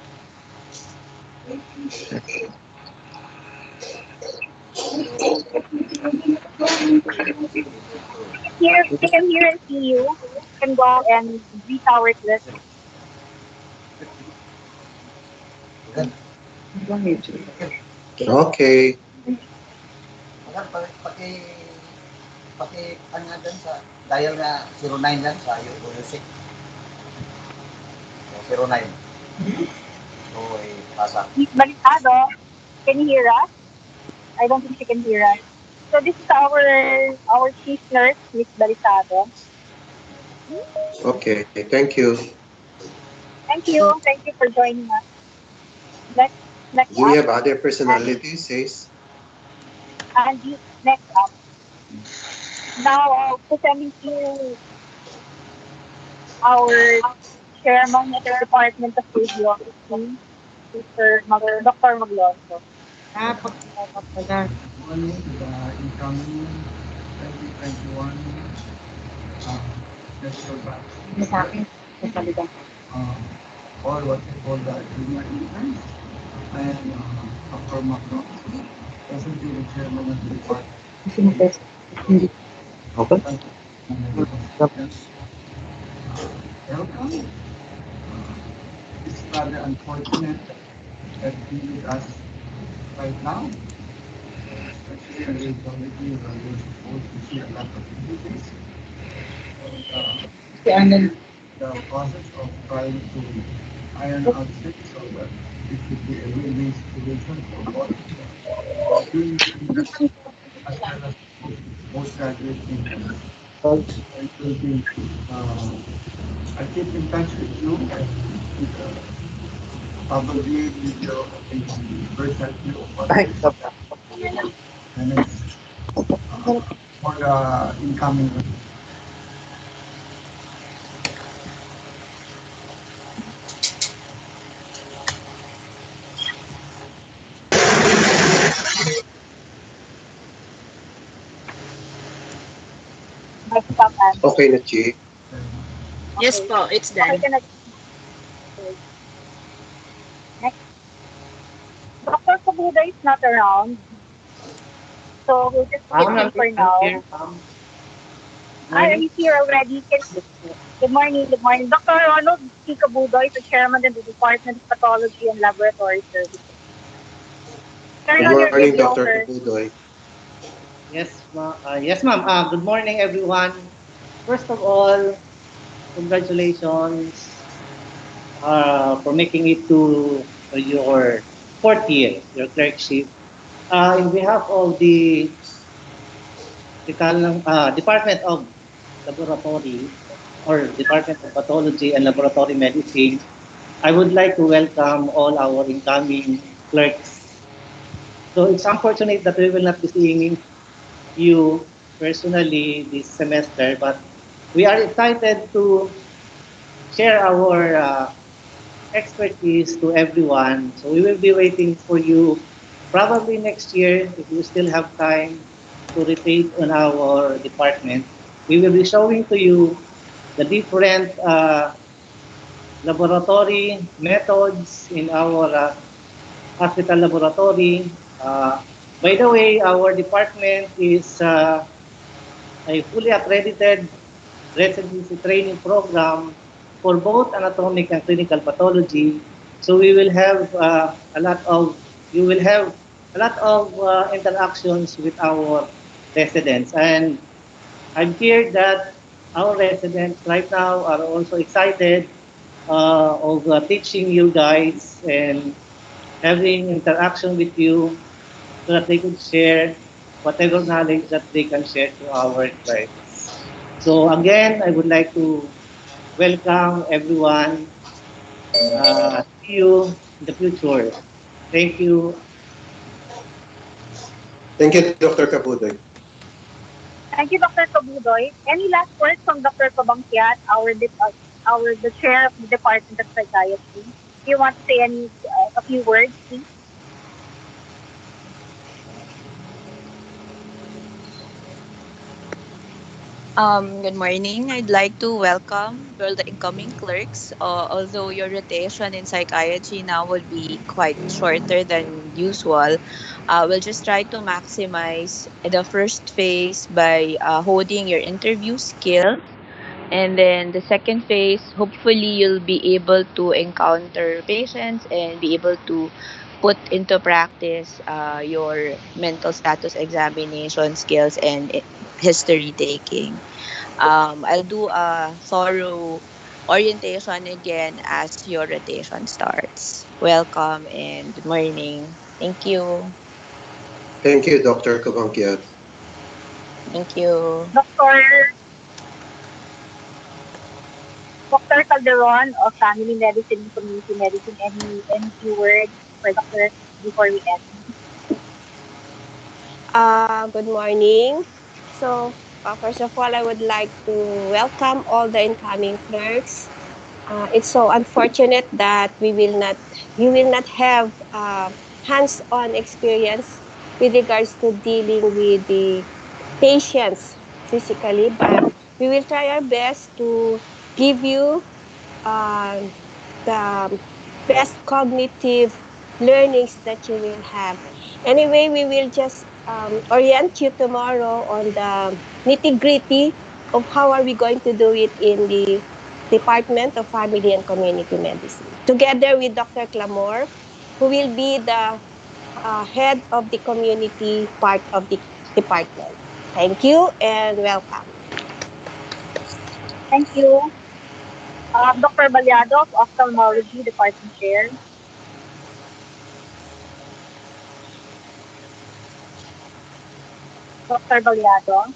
We can hear and see you. You can go and greet our clerk. Okay. Paki ano nga dyan sa dial na 09 lang sa music. 09. So, pasa. Miss Balisado, can you hear us? I don't think she can hear us. So this is our chief nurse, Miss Balisado. Okay. Thank you. Thank you. Thank you for joining us. Next Do we up. have other personalities, says? And next up. Now, presenting to you our chairman of the Department of Radiology, Dr. Maglonso. Morning to the incoming 2021 medical batch. Or what we call the junior interns. And Dr. Macron, presently the chairman of the department. Welcome. It's rather unfortunate that he with us right now. Especially committee where we're supposed to see a lot of meetings. The process of trying to iron out things so that it should be a win-win situation for both as well as postgraduate interns. It will be, I keep in touch with you and probably with your virtual view of what and it's for the incoming. Desktop and Okay na, Chi. Yes okay. po, it's Okay done. ka na. Okay. Next. Dr. Kabuda is not around, so we'll just skip him for I'm now. here. Are Morning. you here already? Good morning, good morning. Dr. Ronald C. Kabuda is the chairman of the Department of Pathology and Laboratory Services. Turn Good on your morning, video, Dr. sir. Kabudoy. Yes, ma'am. Good morning, everyone. First of all, congratulations for making it to your fourth year, your clerkship. In behalf of the Department of Laboratory or Department of Pathology and Laboratory Medicine, I would like to welcome all our incoming clerks. So it's unfortunate that we will not be seeing you personally this semester, but we are excited to share our expertise to everyone. So we will be waiting for you probably next year if you still have time to rotate on our department. We will be showing to you the different laboratory methods in our hospital laboratory. By the way, our department is a fully accredited residency training program for both anatomic and clinical pathology. So we will have you will have a lot of interactions with our residents. And I've heard that our residents right now are also excited of teaching you guys and having interaction with you so that they could share whatever knowledge that they can share to our clients. So again, I would like to welcome everyone. See you in the future. Thank you. Thank you, Dr. Kabudoy. Thank you, Dr. Kabudoy. Any last words from Dr. Kabangkiat, our the chair of the Department of Psychiatry? Do you want to say a few words, please? Good morning. I'd like to welcome all the incoming clerks. Although your rotation in psychiatry now would be quite shorter than usual, we'll just try to maximize the first phase by holding your interview skills. And then the second phase, hopefully you'll be able to encounter patients and be able to put into practice your mental status examination skills and history taking. I'll do a thorough orientation again as your rotation starts. Welcome and good morning. Thank you. Thank you, Dr. Kabangkiat. Thank you. Dr. Calderon of Family Medicine and Community Medicine, any few words for Dr. before we end? Good morning. So, first of all, I would like to welcome all the incoming clerks. It's so unfortunate that you will not have hands-on experience with regards to dealing with the patients physically, but we will try our best to give you um, the best cognitive learnings that you will have. Anyway, we will just orient you tomorrow on the nitty gritty of how are we going to do it in the Department of Family and Community Medicine, together with Dr. Clamor, who will be the head of the community part of the department. Thank you and welcome. Thank you. Dr. Baliado of Ophthalmology Department Chair. Dr. Baliado.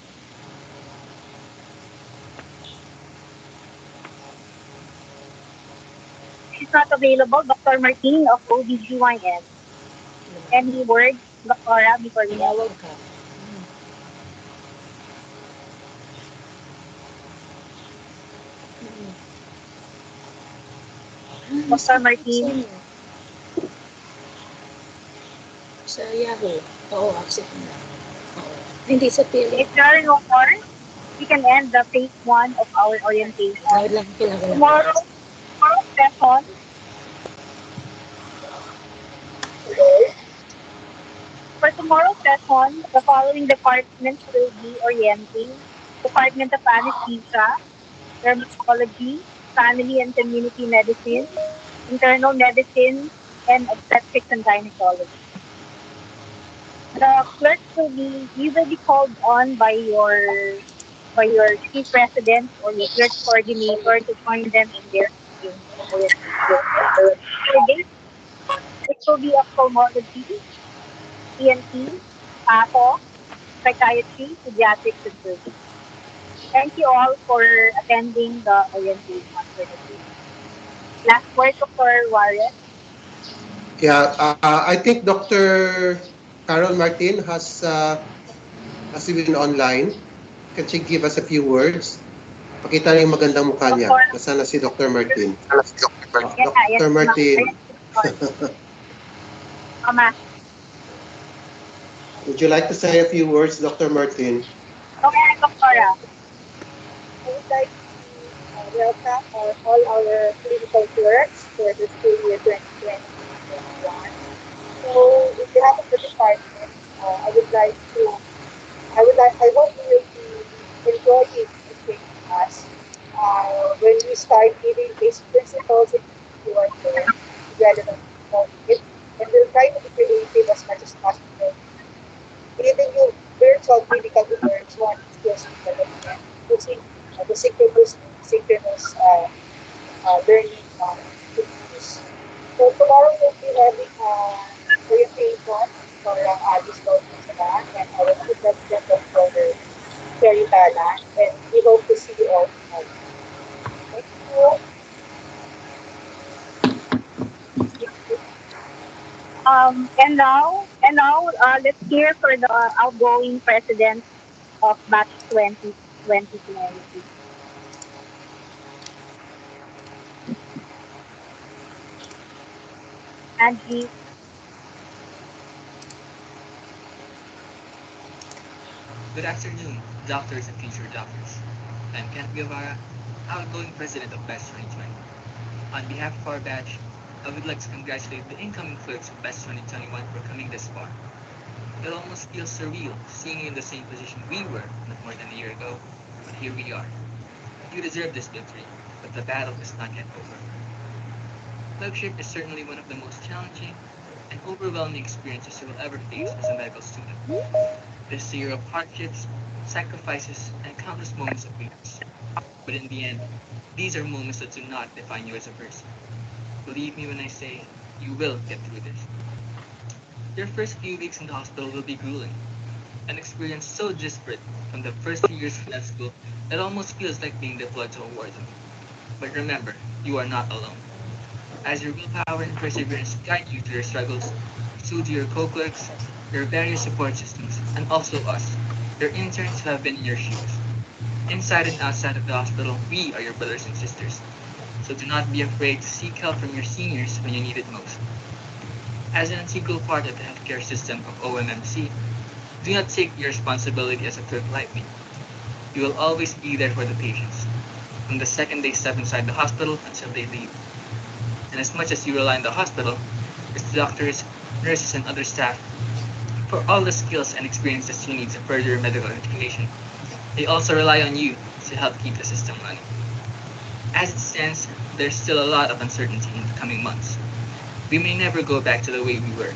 She's not available. Dr. Martin of OBGYN. Any words, Dr. before we end? Dr. Martin. Sa Yahoo. Oo, accept mo lang. Oo. Hindi sa If PLMCM. there are no more, we can end the phase one of our orientation. Tomorrow's session, for tomorrow's session, the following departments will be orienting: Department of Anesthesia, Dermatology, Family and Community Medicine, Internal Medicine, and Obstetrics and Gynecology. The clerks will be you will be called on by your chief resident or your clerk coordinator to join them in their orientation. For this, it will be ophthalmology, ENT, pathos, psychiatry, pediatrics, and surgery. Thank you all for attending the orientation for the day. Last word, Dr. Warren. Yeah, I think Dr. Carol Martin has been online. Can she give us a few words? Pakita niyo yung magandang mukha niya. Dr. Nasaan na si Dr. Martin? Yeah, yes, Dr. ma'am. Martin, Ayan si Dr. Mama. would you like to say a few words, Dr. Martin? Okay, Dr. I would like to welcome all our clinical clerks for the school year 2020-2021. So, in behalf of the department, I would like to, I hope you will be enjoying and training us when we start giving basic principles and to our clerks relevant to COVID, and we'll try to be creative as much as possible, giving you virtual clinical tours one skills development using the synchronous learning techniques. So tomorrow we'll be having orientation for Alice Bautista and our new president, Dr. Terry Bala, and we hope to see you all tomorrow. Thank you. Let's hear for the outgoing president of batch 2020. Angie. Good afternoon, doctors and future doctors. I'm Kent Guevara, outgoing president of Batch 2020. On behalf of our batch, I would like to congratulate the incoming clerks of Batch 2021 for coming this far. It almost feels surreal seeing you in the same position we were not more than a year ago, but here we are. You deserve this victory, but the battle is not yet over. Clerkship is certainly one of the most challenging and overwhelming experiences you will ever face as a medical student. This year of hardships, sacrifices, and countless moments of weakness. But in the end, these are moments that do not define you as a person. Believe me when I say, you will get through this. Your first few weeks in the hospital will be grueling, an experience so disparate from the first few years of med school that almost feels like being deployed to a war zone. But remember, you are not alone. As your willpower and perseverance guide you through your struggles, so do your co-clerks, your various support systems, and also us, your interns who have been in your shoes. Inside and outside of the hospital, we are your brothers and sisters. So do not be afraid to seek help from your seniors when you need it most. As an integral part of the healthcare system of OMMC, do not take your responsibility as a clerk lightly. You will always be there for the patients, from the second they step inside the hospital until they leave. And as much as you rely on the hospital, its doctors, nurses, and other staff, for all the skills and experiences you need to further your medical education, they also rely on you to help keep the system running. As it stands, there's still a lot of uncertainty in the coming months. We may never go back to the way we were,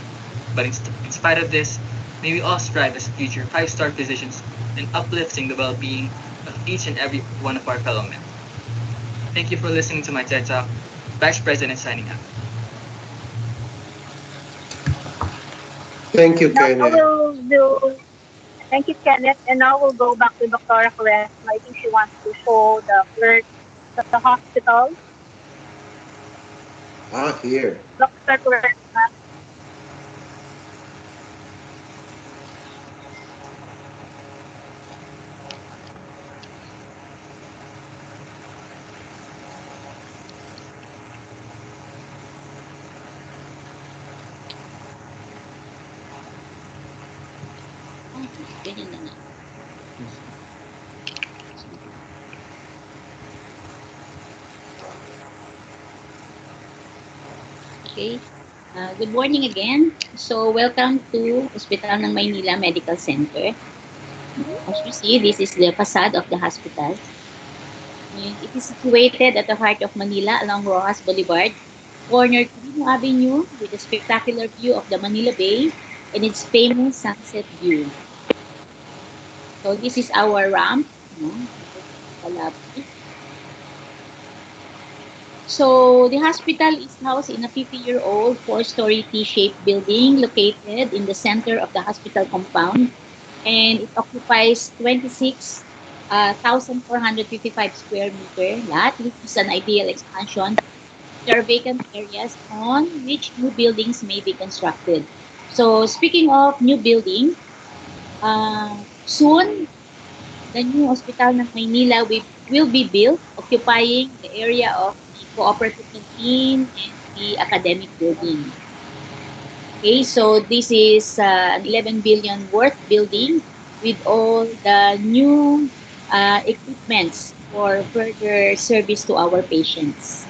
but in spite of this, may we all strive as future five-star physicians in uplifting the well-being of each and every one of our fellow men. Thank you for listening to my TED Talk. Vice President signing out. Thank you, Now Kenneth. we'll do. Thank you, Kenneth. And now we'll go back to Dr. Quaresma. I think she wants to show the clerk the hospital. Here. Dr. Quaresma. Ganyan na nga. Okay. Good morning again. So, welcome to Hospital ng Maynila Medical Center. As you see, this is the facade of the hospital. And it is situated at the heart of Manila along Rojas Boulevard, corner Quirino Avenue with a spectacular view of the Manila Bay and its famous sunset view. So, this is our ramp. No? The lobby. So, the hospital is housed in a 50-year-old four-story T-shaped building located in the center of the hospital compound, and it occupies 26,455 square meter lot, which is an ideal expansion. There are vacant areas on which new buildings may be constructed. So, speaking of new building, soon the new hospital ng Maynila will be built, occupying the area of the cooperative canteen and the academic building. Okay, so this is an 11 billion worth building with all the new equipments for further service to our patients.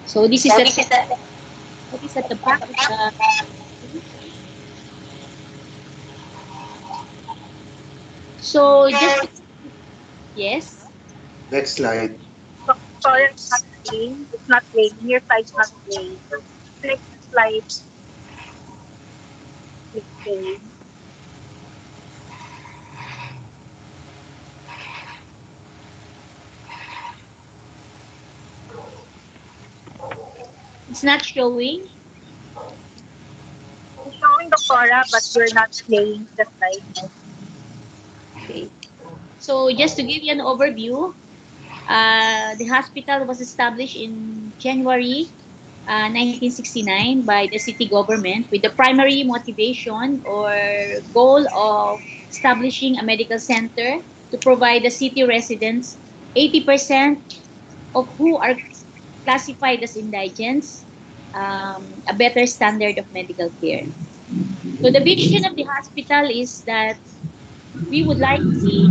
So this is what is at the back of the. So just yes. Next slide. Sorry, it's not playing. It's not playing. Your side's not playing. Click slide, click play. It's not showing. It's showing the Cora, but you're not playing the slide. Okay. So just to give you an overview, the hospital was established in January 1969 by the city government with the primary motivation or goal of establishing a medical center to provide the city residents 80% of who are classified as indigents a better standard of medical care. So the vision of the hospital is that we would like to see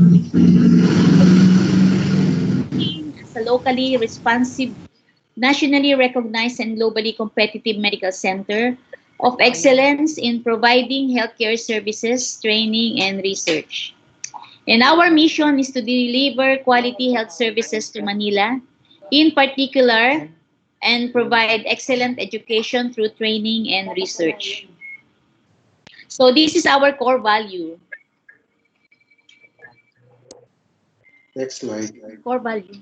as a locally responsive, nationally recognized, and globally competitive medical center of excellence in providing healthcare services, training, and research. And our mission is to deliver quality health services to Manila, in particular, and provide excellent education through training and research. So this is our core value. Next slide. Core value.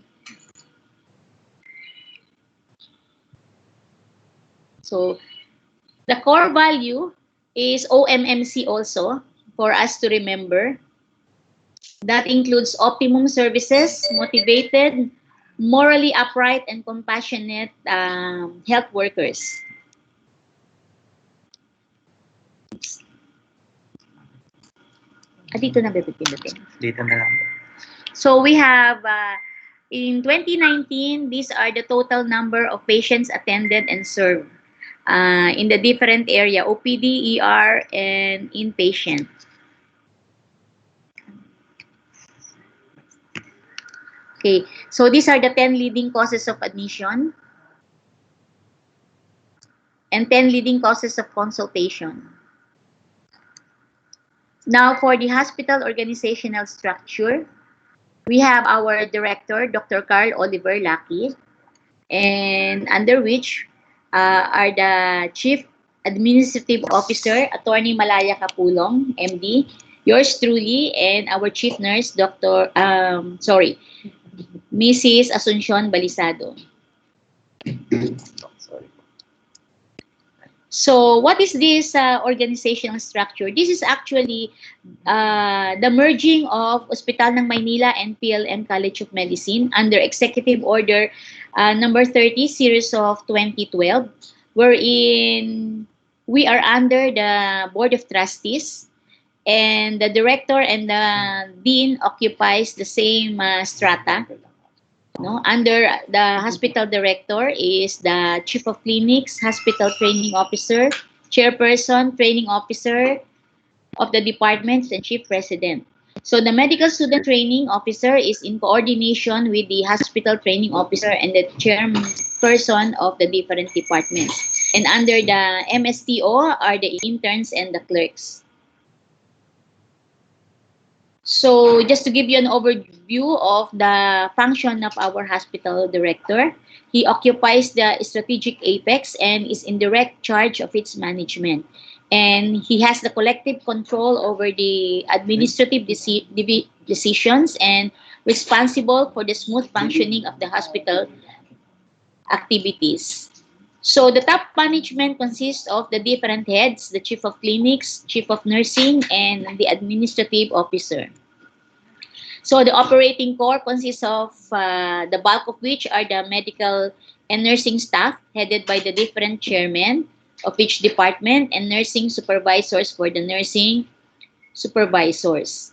So the core value is OMMC also for us to remember. That includes optimum services, motivated, morally upright, and compassionate health workers. Dito na pipindutin. Dito na lang. So we have, in 2019, these are the total number of patients attended and served in the different area, OPD, ER, and inpatient. Okay, so these are the 10 leading causes of admission and 10 leading causes of consultation. Now, for the hospital organizational structure, we have our director, Dr. Carl Oliver Lucky, and under which are the Chief Administrative Officer, Attorney Malaya Kapulong, MD, yours truly, and our Chief Nurse, Mrs. Asuncion Balisado. So, what is this organizational structure? This is actually the merging of Hospital ng Maynila and PLM College of Medicine under Executive Order number 30, series of 2012, wherein we are under the Board of Trustees, and the director and the dean occupies the same strata. No, under the hospital director is the chief of clinics, hospital training officer, chairperson, training officer of the departments, and chief president. So the medical student training officer is in coordination with the hospital training officer and the chairperson of the different departments. And under the MSTO are the interns and the clerks. So just to give you an overview of the function of our hospital director, he occupies the strategic apex and is in direct charge of its management. And he has the collective control over the administrative decisions and responsible for the smooth functioning of the hospital activities. So the top management consists of the different heads, the chief of clinics, chief of nursing, and the administrative officer. So the operating core consists of the bulk of which are the medical and nursing staff headed by the different chairmen of each department and nursing supervisors for the nursing supervisors.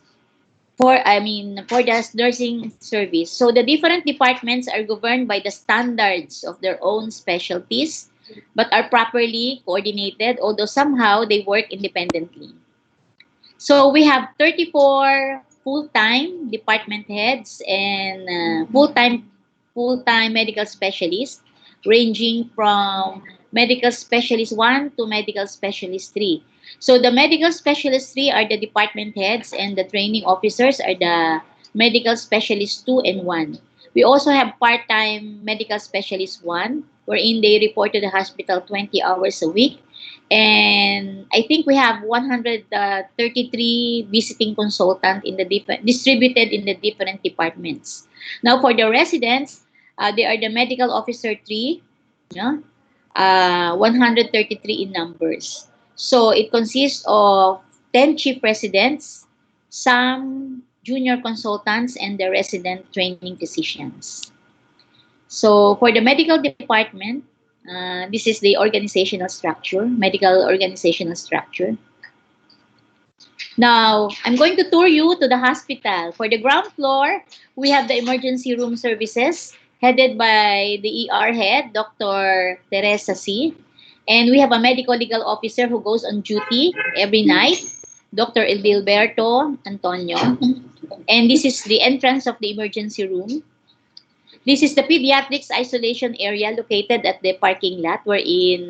For the nursing service. So the different departments are governed by the standards of their own specialties but are properly coordinated, although somehow they work independently. So we have 34 full-time department heads and full-time medical specialists ranging from medical specialist 1 to medical specialist 3. So the medical specialist 3 are the department heads and the training officers are the medical specialist 2 and 1. We also have part-time medical specialist 1 wherein they report to the hospital 20 hours a week, and I think we have 133 visiting consultant in the distributed in the different departments. Now for the residents, they are the medical officer 3, no? 133 in numbers. So it consists of 10 chief residents, some junior consultants, and the resident training physicians. So for the medical department, this is the organizational structure, medical organizational structure. Now, I'm going to tour you to the hospital. For the ground floor, we have the emergency room services headed by the ER head, Dr. Teresa C. And we have a medical legal officer who goes on duty every night, Dr. Edilberto Antonio. And this is the entrance of the emergency room. This is the pediatrics isolation area located at the parking lot wherein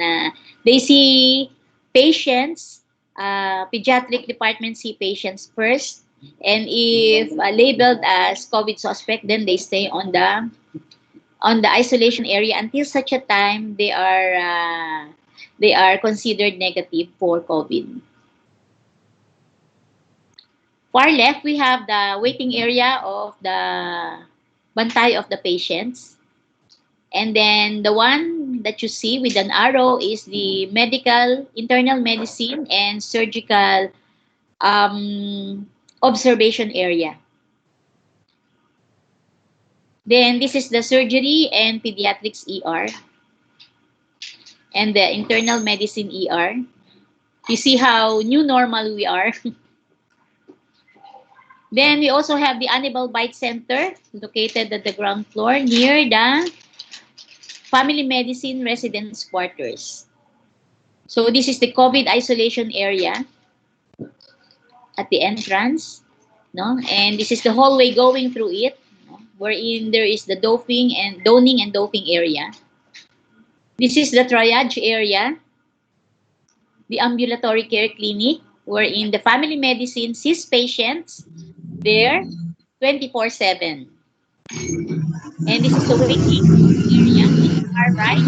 they see patients, pediatric department see patients first. And if labeled as COVID suspect, then they stay on the isolation area until such a time they are considered negative for COVID. Far left, we have the waiting area of the bantay of the patients. And then the one that you see with an arrow is the medical, internal medicine, and surgical observation area. Then this is the surgery and pediatrics ER and the internal medicine ER. You see how new normal we are. Then we also have the Animal Bite Center located at the ground floor near the family medicine residence quarters. So this is the COVID isolation area at the entrance, no? And this is the hallway going through it, no? Wherein there is the doning and doping area. This is the triage area, the ambulatory care clinic, wherein the family medicine sees patients there 24/7. And this is the waiting area on the far right.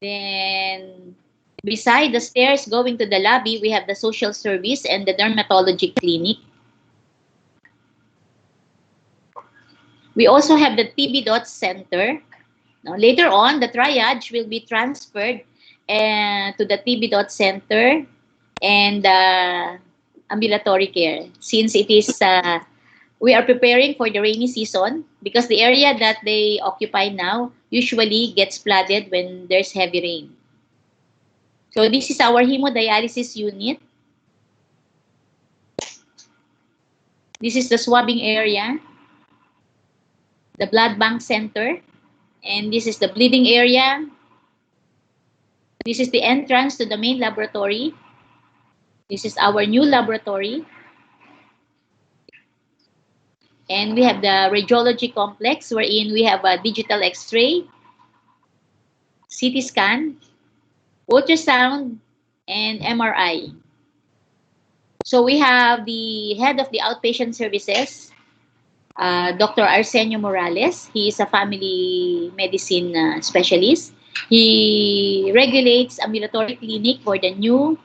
Then beside the stairs going to the lobby, we have the social service and the dermatology clinic. We also have the TB Dot Center. Now, later on, the triage will be transferred to the TB Dot Center and ambulatory care. Since it is, we are preparing for the rainy season because the area that they occupy now usually gets flooded when there's heavy rain. So this is our hemodialysis unit. This is the swabbing area, the blood bank center, and this is the bleeding area. This is the entrance to the main laboratory. This is our new laboratory. And we have the radiology complex wherein we have a digital x-ray, CT scan, ultrasound, and MRI. So we have the head of the outpatient services, Dr. Arsenio Morales. He is a family medicine specialist. He regulates ambulatory clinic for the new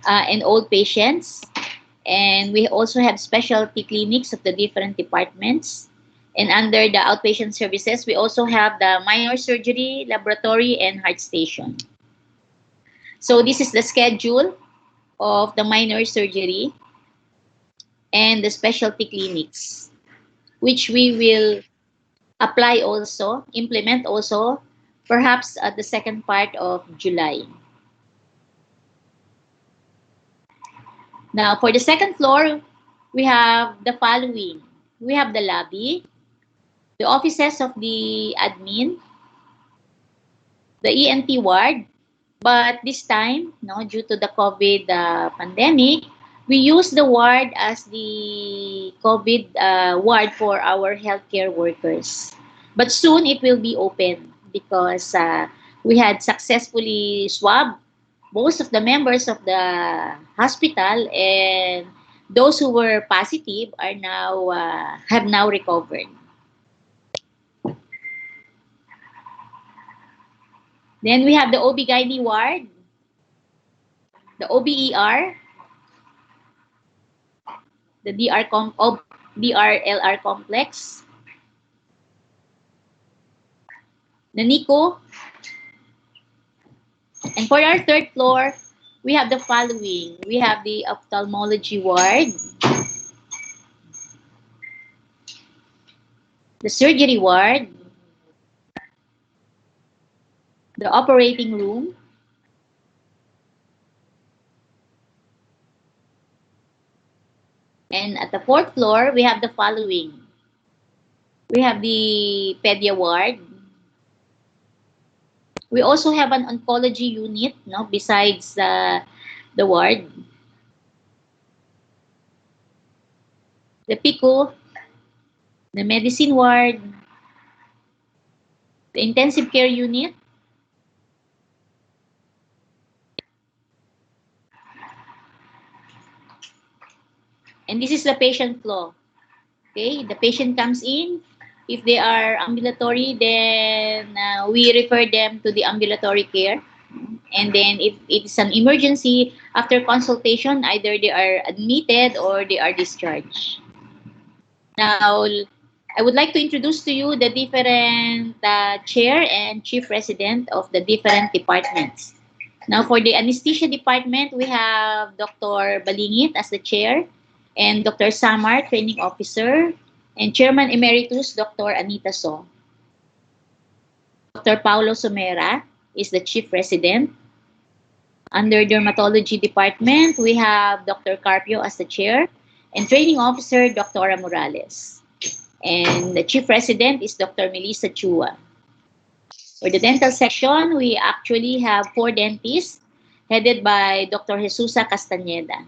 and old patients. And we also have specialty clinics of the different departments. And under the outpatient services, we also have the minor surgery, laboratory, and heart station. So this is the schedule of the minor surgery and the specialty clinics, which we will apply also, implement also, perhaps at the second part of July. Now, for the second floor, we have the following. We have the lobby, the offices of the admin, the ENT ward, but this time, no, due to the COVID pandemic, we use the ward as the COVID ward for our healthcare workers. But soon it will be open because we had successfully swabbed most of the members of the hospital, and those who were positive are now have now recovered. Then we have the OB/GYN ward, the OBER, the DRLR complex, the NICU, and for our third floor, we have the following. We have the ophthalmology ward, the surgery ward, the operating room, and at the fourth floor, we have the following. We have the pedia ward. We also have an oncology unit, no, besides the ward. The PICU, the medicine ward, the intensive care unit, and this is the patient flow. Okay, the patient comes in. If they are ambulatory, then we refer them to the ambulatory care. And then if it's an emergency, after consultation, either they are admitted or they are discharged. Now, I would like to introduce to you the different chair and chief resident of the different departments. Now, for the anesthesia department, we have Dr. Balingit as the chair, and Dr. Samar, training officer, and Chairman Emeritus, Dr. Anita So. Dr. Paulo Somera is the chief resident. Under dermatology department, we have Dr. Carpio as the chair, and training officer, Dr. Morales. And the chief resident is Dr. Melissa Chua. For the dental section, we actually have 4 dentists headed by Dr. Jesusa Castañeda.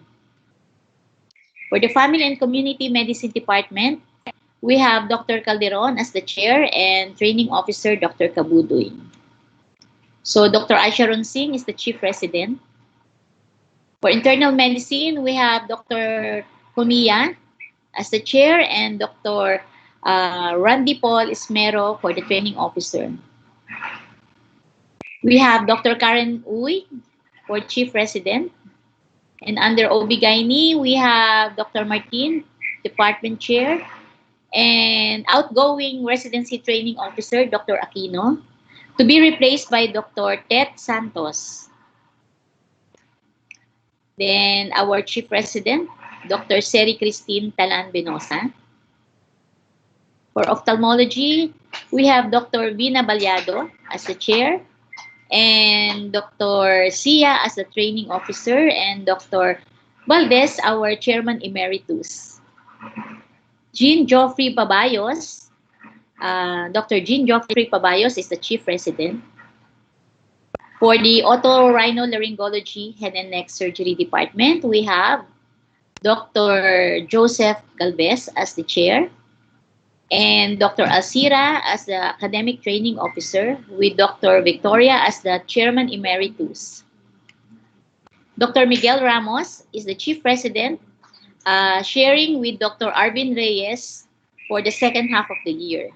For the family and community medicine department, we have Dr. Calderon as the chair and training officer, Dr. Kabudoy. So Dr. Aisha Ronsing is the chief resident. For internal medicine, we have Dr. Kumiya as the chair and Dr. Randy Paul Ismero for the training officer. We have Dr. Karen Uy for chief resident. And under OB/GYN, we have Dr. Martin, department chair, and outgoing residency training officer, Dr. Aquino, to be replaced by Dr. Tet Santos. Then our chief resident, Dr. Seri Christine Talan Benosa. For ophthalmology, we have Dr. Vina Balyado as the chair, and Dr. Sia as the training officer, and Dr. Valdez, our chairman emeritus. Jean Joffrey Pabayos, Dr. Jean Joffrey Pabayos is the chief resident. For the otorhinolaryngology head and neck surgery department, we have Dr. Joseph Galvez as the chair and Dr. Alcira as the academic training officer with Dr. Victoria as the chairman emeritus. Dr. Miguel Ramos is the chief president, sharing with Dr. Arvin Reyes for the second half of the year.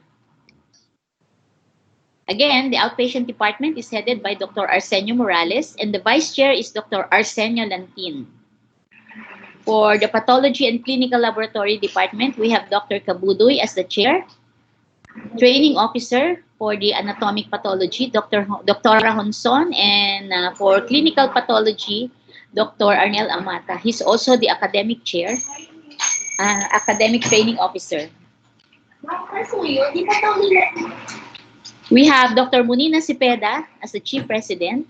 Again, the outpatient department is headed by Dr. Arsenio Morales and the vice chair is Dr. Arsenio Lantin. For the pathology and clinical laboratory department, we have Dr. Kabudoy as the chair. Training officer for the anatomic pathology, Dr. Honson, and for clinical pathology, Dr. Arnel Amata. He's also the academic chair, academic training officer. We have Dr. Munina Cepeda as the chief president.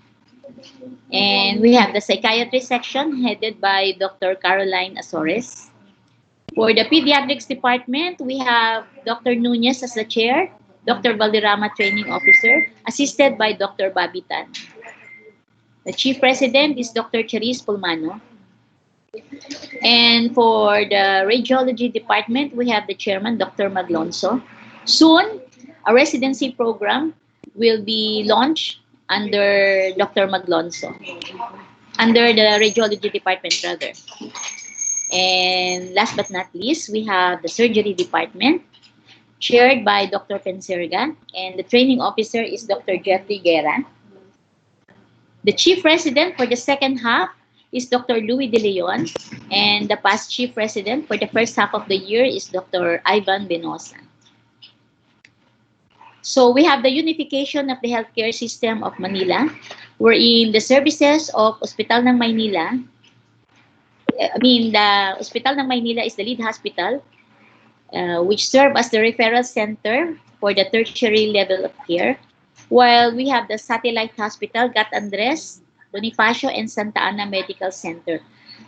And we have the psychiatry section headed by Dr. Caroline Azores. For the pediatrics department, we have Dr. Nunez as the chair, Dr. Valderrama training officer, assisted by Dr. Babitan. The chief president is Dr. Charis Pulmano. And for the radiology department, we have the chairman, Dr. Maglonso. Soon, a residency program will be launched under Dr. Maglonso, under the radiology department rather. And last but not least, we have the surgery department chaired by Dr. Penserga and the training officer is Dr. Jeffrey Guerra. The chief resident for the second half is Dr. Louis De Leon and the past chief resident for the first half of the year is Dr. Ivan Benosa. So we have the unification of the healthcare system of Manila, wherein the services of Hospital ng Maynila, the Hospital ng Maynila is the lead hospital, which serve as the referral center for the tertiary level of care, while we have the satellite hospital, Gat Andres, Bonifacio, and Santa Ana Medical Center.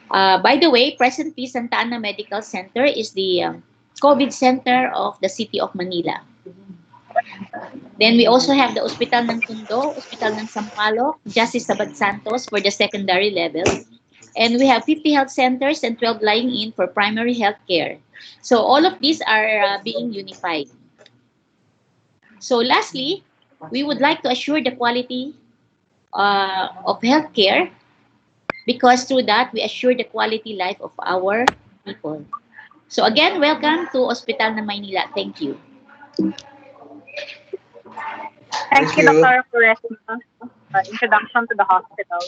By the way, presently, Santa Ana Medical Center is the COVID center of the city of Manila. Then we also have the Hospital ng Tondo, Hospital ng Sampaloc, Justice Sabad Santos for the secondary level. And we have 50 health centers and 12 lying in for primary health care. So all of these are being unified. So lastly, we would like to assure the quality of healthcare because through that, we assure the quality life of our people. So again, welcome to Hospital ng Maynila. Thank you. Thank you, Dr. Floresma, introduction to the hospital.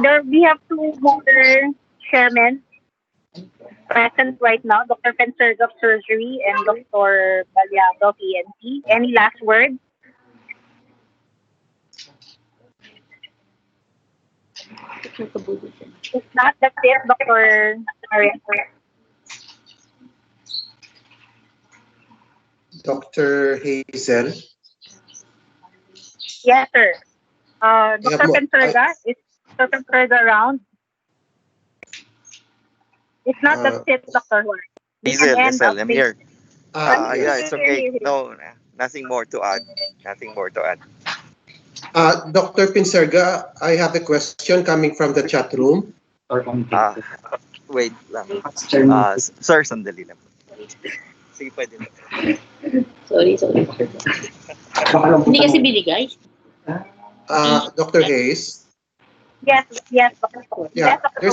There we have two more chairmen present right now, Dr. Penserg of Surgery and Dr. Baliado of ENT. Any last words? If not, that's it, Dr. Dr. Hazel. Yes, sir. Dr. Penserga, is Dr. Penserga around? If not, that's it, Dr. Juan. Hazel, I'm here. Yeah, it's okay. No, nothing more to add. Nothing more to add. Dr. Penserga, I have a question coming from the chat room. Wait lang. Sir, sandali lang. Sige, pwede na. Sorry. Hindi kasi binigay. Dr. Hayes. Yes, Dr. Yeah, Yes,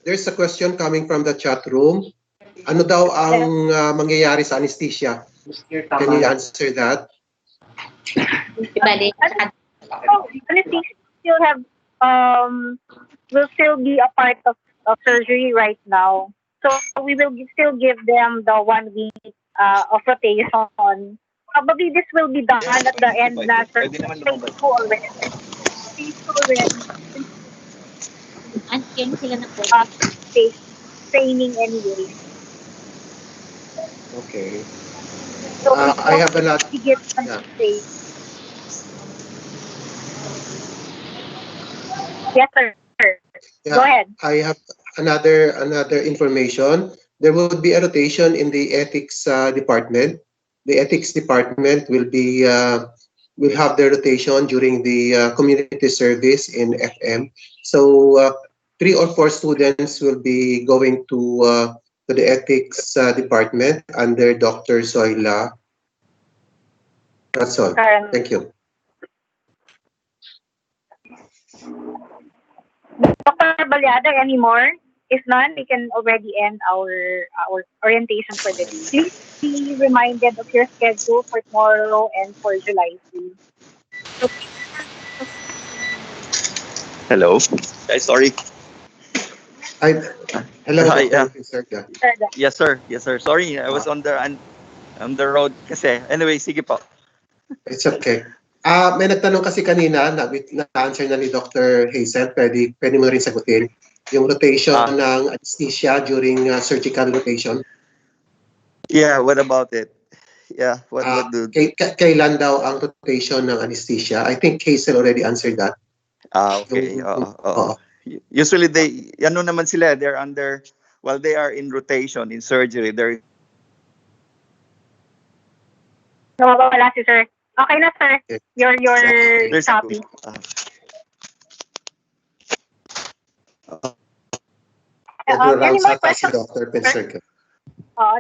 there's a question coming from the chat room. Ano daw ang mangyayari sa anesthesia? Can you answer that? Anesthesia still have will still be a part of surgery right now. So we will still give them the 1 week of rotation. Probably this will be done at the end na phase 2 already. Training anyway. Okay. So I have a lot. Yes, sir. Yeah, Go ahead. I have another information. There will be a rotation in the ethics department. The ethics department will be will have their rotation during the community service in FM. So 3 or 4 students will be going to the ethics department under Dr. Zoila. That's all. Thank you. Dr. Balyada, any more? If none, we can already end our orientation for the day. Please be reminded of your schedule for tomorrow and for July 3. Hello. Guys, sorry. Hi. Hello, Hi, Dr. Pinserga. yes, sir. Yes, sir. Sorry, I was on the road kasi. Anyway, sige po. It's okay. May nagtanong kasi kanina, na-answer na ni Dr. Hazel, pwede mo rin sagutin. Yung rotation ng anesthesia during surgical rotation. Yeah, what about it? Yeah, what do? Kailan daw ang rotation ng anesthesia? I think Hazel already answered that. Okay. Usually ano naman sila, they're under, while they are in rotation, in surgery, they're Nawawala si sir. Okay na, sir. Your there's copy. Any more questions? Dr. Pinserga.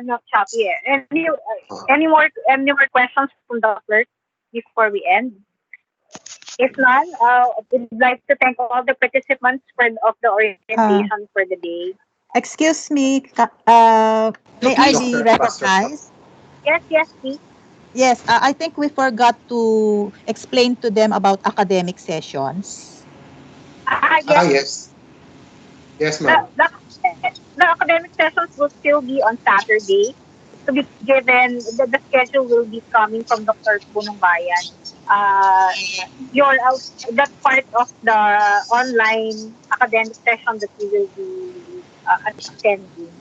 Not choppy. Any more questions from the clerk before we end? If none, we'd like to thank all the participants of the orientation for the day. Excuse me, may I be recognized? Yes, please. Yes, I think we forgot to explain to them about academic sessions. Yes. Yes, ma'am. The academic sessions will still be on Saturday. To be given, the schedule will be coming from Dr. Bunong Bayan. That's part of the online academic session that we will be attending.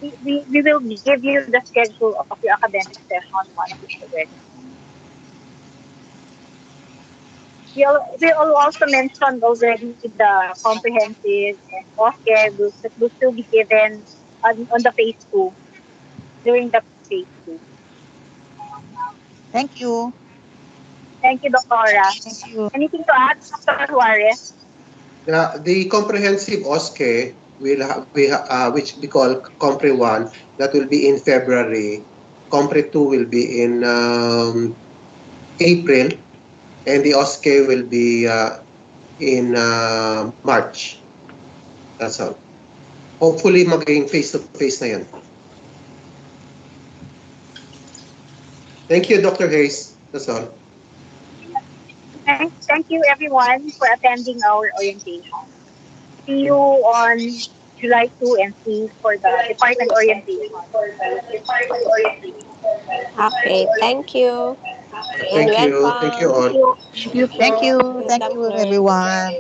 We will give you the schedule of your academic session once it's ready. We also mentioned already the comprehensive and off-care that will still be given on the phase 2, during the phase 2. Thank you. Thank you, Doctora. Thank you. Anything to add, Dr. Juarez? The comprehensive OSCE which we call Compre 1, that will be in February. Compre 2 will be in April, and the OSCE will be in March. That's all. Hopefully, maging face-to-face na yan. Thank you, Dr. Hayes. That's all. Thank you, everyone, for attending our orientation. See you on July 2 and 3 for the department orientation. Okay, thank you. And Thank you. welcome. Thank you all. Thank you. Thank you, everyone.